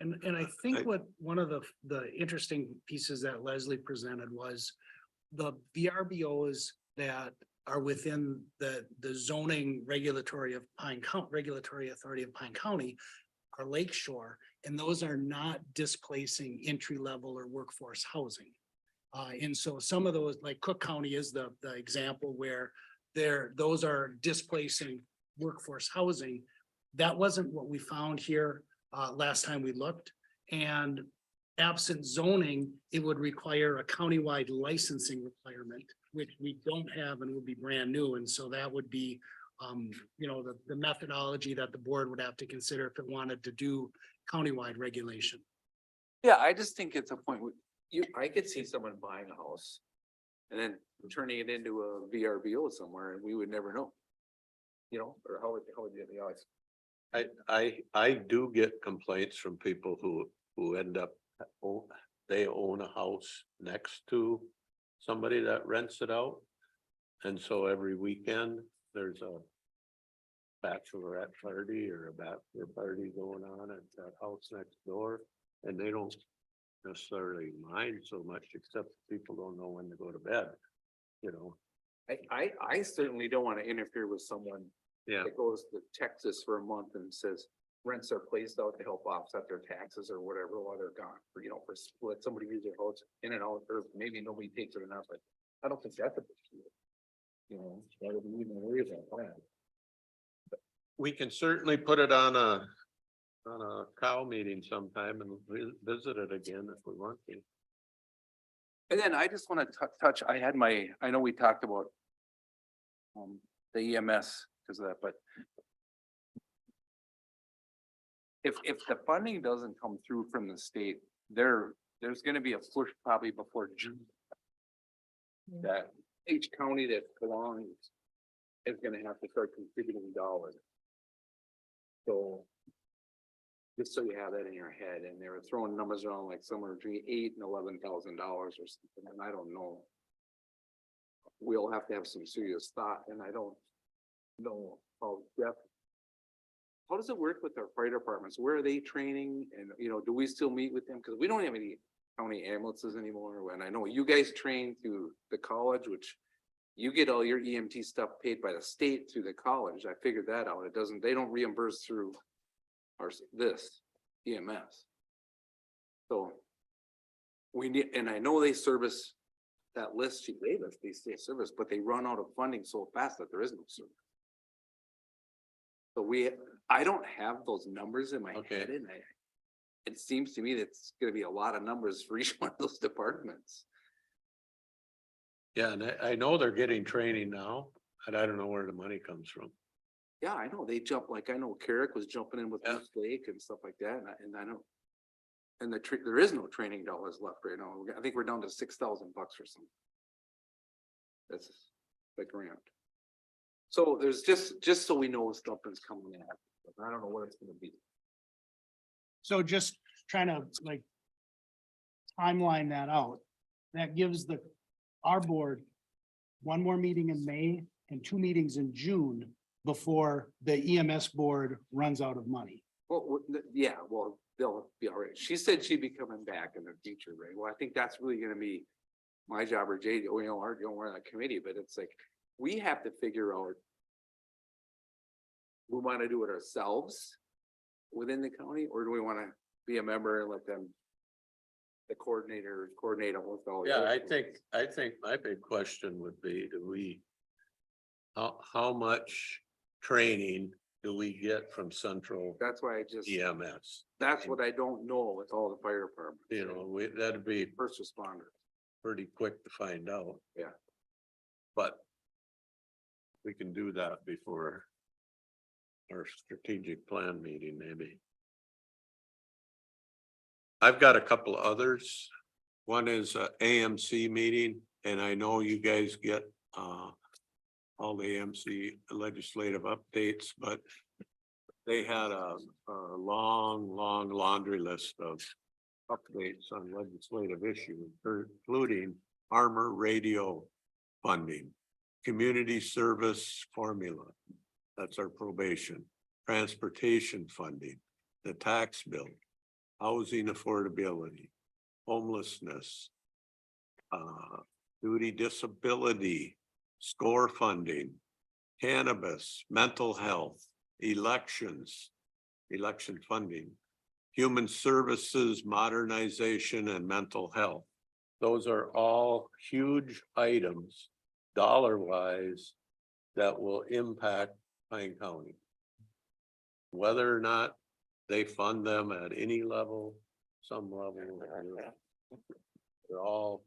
And I think what one of the interesting pieces that Leslie presented was the VRBOs that are within the zoning regulatory of regulatory authority of Pine County are lakeshore, and those are not displacing entry level or workforce housing. And so some of those, like Cook County is the example where those are displacing workforce housing. That wasn't what we found here last time we looked. And absent zoning, it would require a countywide licensing requirement, which we don't have and would be brand new. And so that would be, you know, the methodology that the board would have to consider if it wanted to do countywide regulation. yeah, I just think it's a point where I could see someone buying a house and then turning it into a VRBO somewhere and we would never know. You know, or how would you know, I do get complaints from people who end up, they own a house next to somebody that rents it out. And so every weekend, there's a bachelorette party or a bachelor party going on at that house next door. And they don't necessarily mind so much, except people don't know when to go to bed, you know? I certainly don't want to interfere with someone Yeah, that goes to Texas for a month and says rents are placed out to help offset their taxes or whatever while they're gone, for, you know, for let somebody use their house in and out, or maybe nobody takes it or not, but I don't think that's a big deal. You know, why would we even worry about that? we can certainly put it on a cow meeting sometime and visit it again if we want to. And then I just want to touch, I know we talked about the EMS because of that, but if the funding doesn't come through from the state, there's gonna be a push probably before June. That each county that belongs is gonna have to start contributing dollars. So just so you have that in your head, and they were throwing numbers around like somewhere between $8,000 and $11,000 or something, and I don't know. We'll have to have some serious thought, and I don't know how does it work with our fire departments? Where are they training? And, you know, do we still meet with them? Because we don't have any county ambulances anymore. And I know you guys train through the college, which you get all your EMT stuff paid by the state through the college. I figured that out. They don't reimburse through this EMS. So we need, and I know they service that list she gave us, they stay service, but they run out of funding so fast that there is no service. So I don't have those numbers in my head, and it seems to me that it's gonna be a lot of numbers for each one of those departments. Yeah, and I know they're getting training now, and I don't know where the money comes from. Yeah, I know, they jump, like, I know Carrick was jumping in with Yeah. Moose Lake and stuff like that, and I know. And there is no training dollars left right now. I think we're down to $6,000 or something. That's the grant. So there's just so we know stuff is coming in. I don't know what it's gonna be. So just trying to like timeline that out, that gives our board one more meeting in May and 2 meetings in June before the EMS board runs out of money. Well, yeah, well, they'll be all right. She said she'd be coming back in the future, right? Well, I think that's really gonna be my job or Jay, you know, we're on that committee, but it's like, we have to figure out. We wanna do it ourselves within the county, or do we wanna be a member and let them? The coordinator coordinate with all. the Yeah, other I committees? think my big question would be, do we? How much training do we get from central That's why I just, EMS? that's what I don't know with all the fire departments. You know, that'd be First responder. pretty quick to find out. Yeah. But we can do that before our strategic plan meeting, maybe. I've got a couple of others. One is a AMC meeting, and I know you guys get all the AMC legislative updates, but they had a long laundry list of updates on legislative issues, including armor radio funding, community service formula, that's our probation, transportation funding, the tax bill, housing affordability, homelessness, duty disability, score funding, cannabis, mental health, elections, election funding, human services, modernization, and mental health. Those are all huge items, dollar-wise, that will impact Pine County. Whether or not they fund them at any level, some level, they're all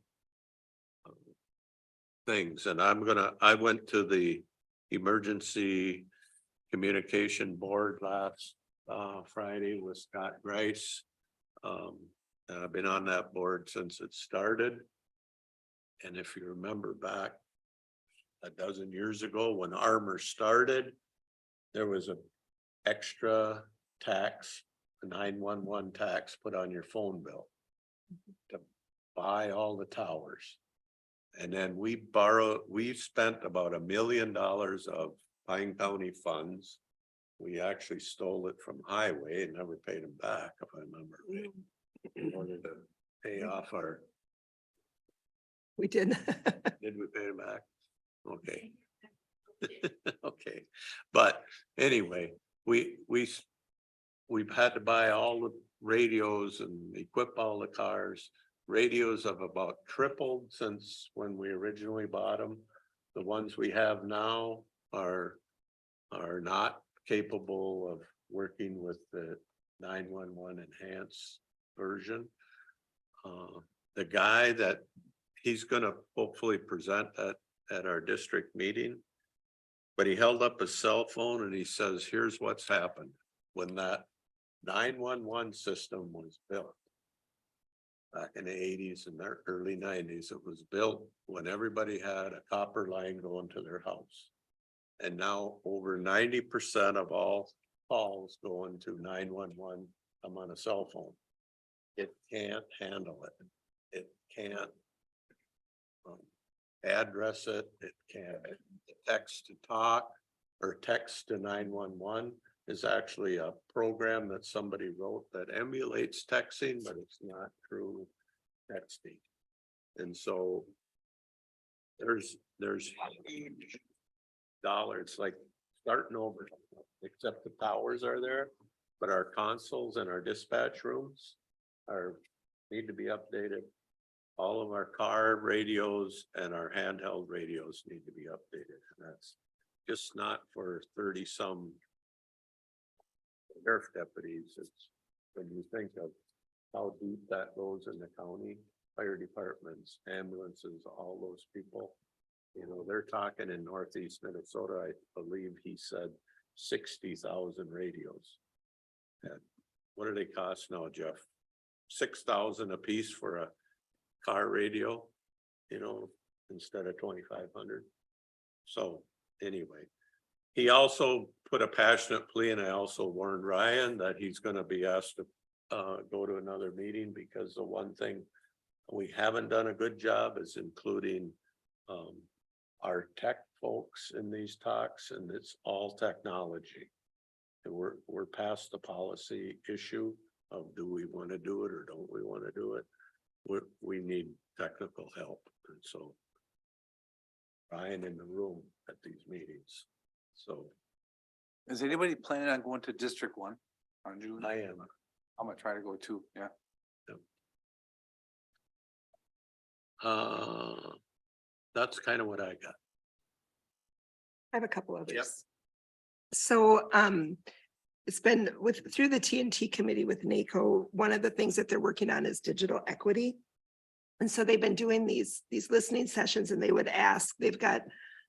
things. And I went to the Emergency Communication Board last Friday with Scott Grice. And I've been on that board since it started. And if you remember back a dozen years ago when Armor started, there was a extra tax, a 911 tax put on your phone bill to buy all the towers. And then we spent about $1 million of Pine County funds. We actually stole it from highway and never paid them back, if I remember right. In order to pay off our, We did. did we pay them back? Okay. Okay, but anyway, we've had to buy all the radios and equip all the cars. Radios have about tripled since when we originally bought them. The ones we have now are not capable of working with the 911 enhanced version. The guy that he's gonna hopefully present at our district meeting, but he held up his cell phone and he says, here's what's happened. When that 911 system was built back in the 80s and the early 90s, it was built when everybody had a copper line going to their house. And now over 90% of all calls going to 911 come on a cell phone. It can't handle it. It can't address it. It can't text to talk or text to 911 is actually a program that somebody wrote that emulates texting, but it's not true texting. And so there's huge dollars like starting over, except the towers are there, but our consoles and our dispatch rooms need to be updated. All of our car radios and our handheld radios need to be updated. And that's just not for 30 some sheriff deputies. It's when you think of how deep that goes in the county, fire departments, ambulances, all those people. You know, they're talking in Northeast Minnesota, I believe he said 60,000 radios. And what do they cost now, Jeff? 6,000 a piece for a car radio, you know, instead of 2,500. So anyway, he also put a passionate plea, and I also warned Ryan that he's going to be asked to go to another meeting, because the one thing we haven't done a good job is including our tech folks in these talks, and it's all technology. And we're past the policy issue of do we want to do it or don't we want to do it? We need technical help, and so Ryan in the room at these meetings, so Is anybody planning on going to District 1 on June? I am. I'm gonna try to go too, yeah. That's kind of what I got. I have a couple others. So it's been through the TNT committee with NACO, one of the things that they're working on is digital equity. And so they've been doing these listening sessions, and they would ask, they've got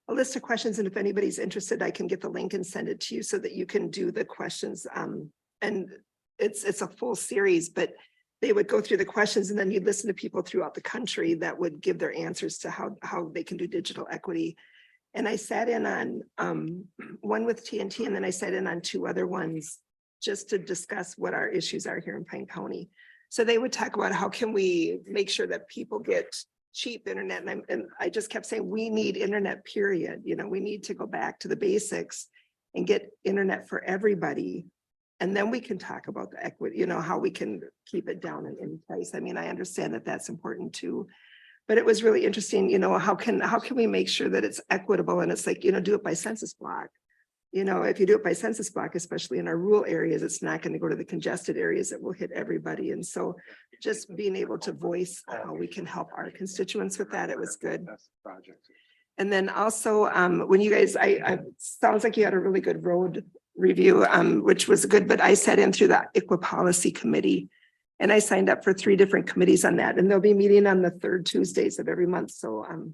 a list of questions, and if anybody's interested, I can get the link and send it to you so that you can do the questions. And it's a full series, but they would go through the questions, and then you'd listen to people throughout the country that would give their answers to how they can do digital equity. And I sat in on one with TNT, and then I sat in on two other ones just to discuss what our issues are here in Pine County. So they would talk about how can we make sure that people get cheap internet, and I just kept saying, we need internet, period. You know, we need to go back to the basics and get internet for everybody. And then we can talk about the equity, you know, how we can keep it down in price. I mean, I understand that that's important too. But it was really interesting, you know, how can we make sure that it's equitable? And it's like, you know, do it by census block. You know, if you do it by census block, especially in our rural areas, it's not going to go to the congested areas. It will hit everybody. And so just being able to voice how we can help our constituents with that, it was good. That's the project. And then also, when you guys, I sounds like you had a really good road review, which was good, but I sat in through the ICWA policy committee. And I signed up for 3 different committees on that, and they'll be meeting on the 3rd Tuesdays of every month. So I'll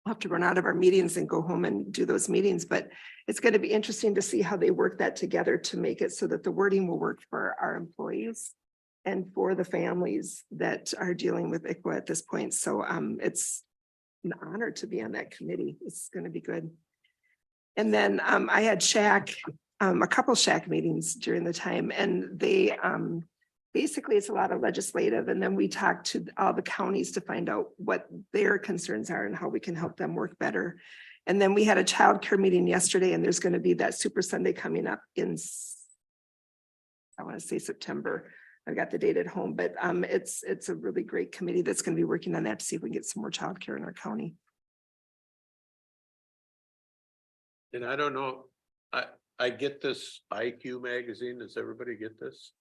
have to run out of our meetings and go home and do those meetings, but it's going to be interesting to see how they work that together to make it so that the wording will work for our employees and for the families that are dealing with ICWA at this point. So it's an honor to be on that committee. It's going to be good. And then I had SHAC, a couple SHAC meetings during the time, and they basically, it's a lot of legislative, and then we talk to all the counties to find out what their concerns are and how we can help them work better. And then we had a childcare meeting yesterday, and there's going to be that Super Sunday coming up in, I want to say September. I've got the date at home, but it's a really great committee that's going to be working on that to see if we can get some more childcare in our county. And I don't know, I get this IQ magazine. Does everybody get this?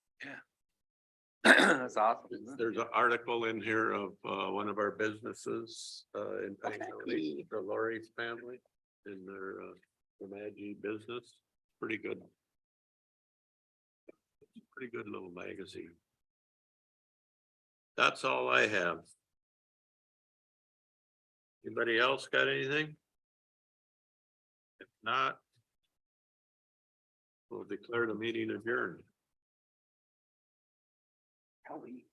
That's awesome. Isn't it? There's an article in here of one of our businesses in Pine County, the Laurie's family and their Magi business. Pretty good. Pretty good little magazine. That's all I have. Anybody else got anything? If not, we'll declare the meeting adjourned. Kelly.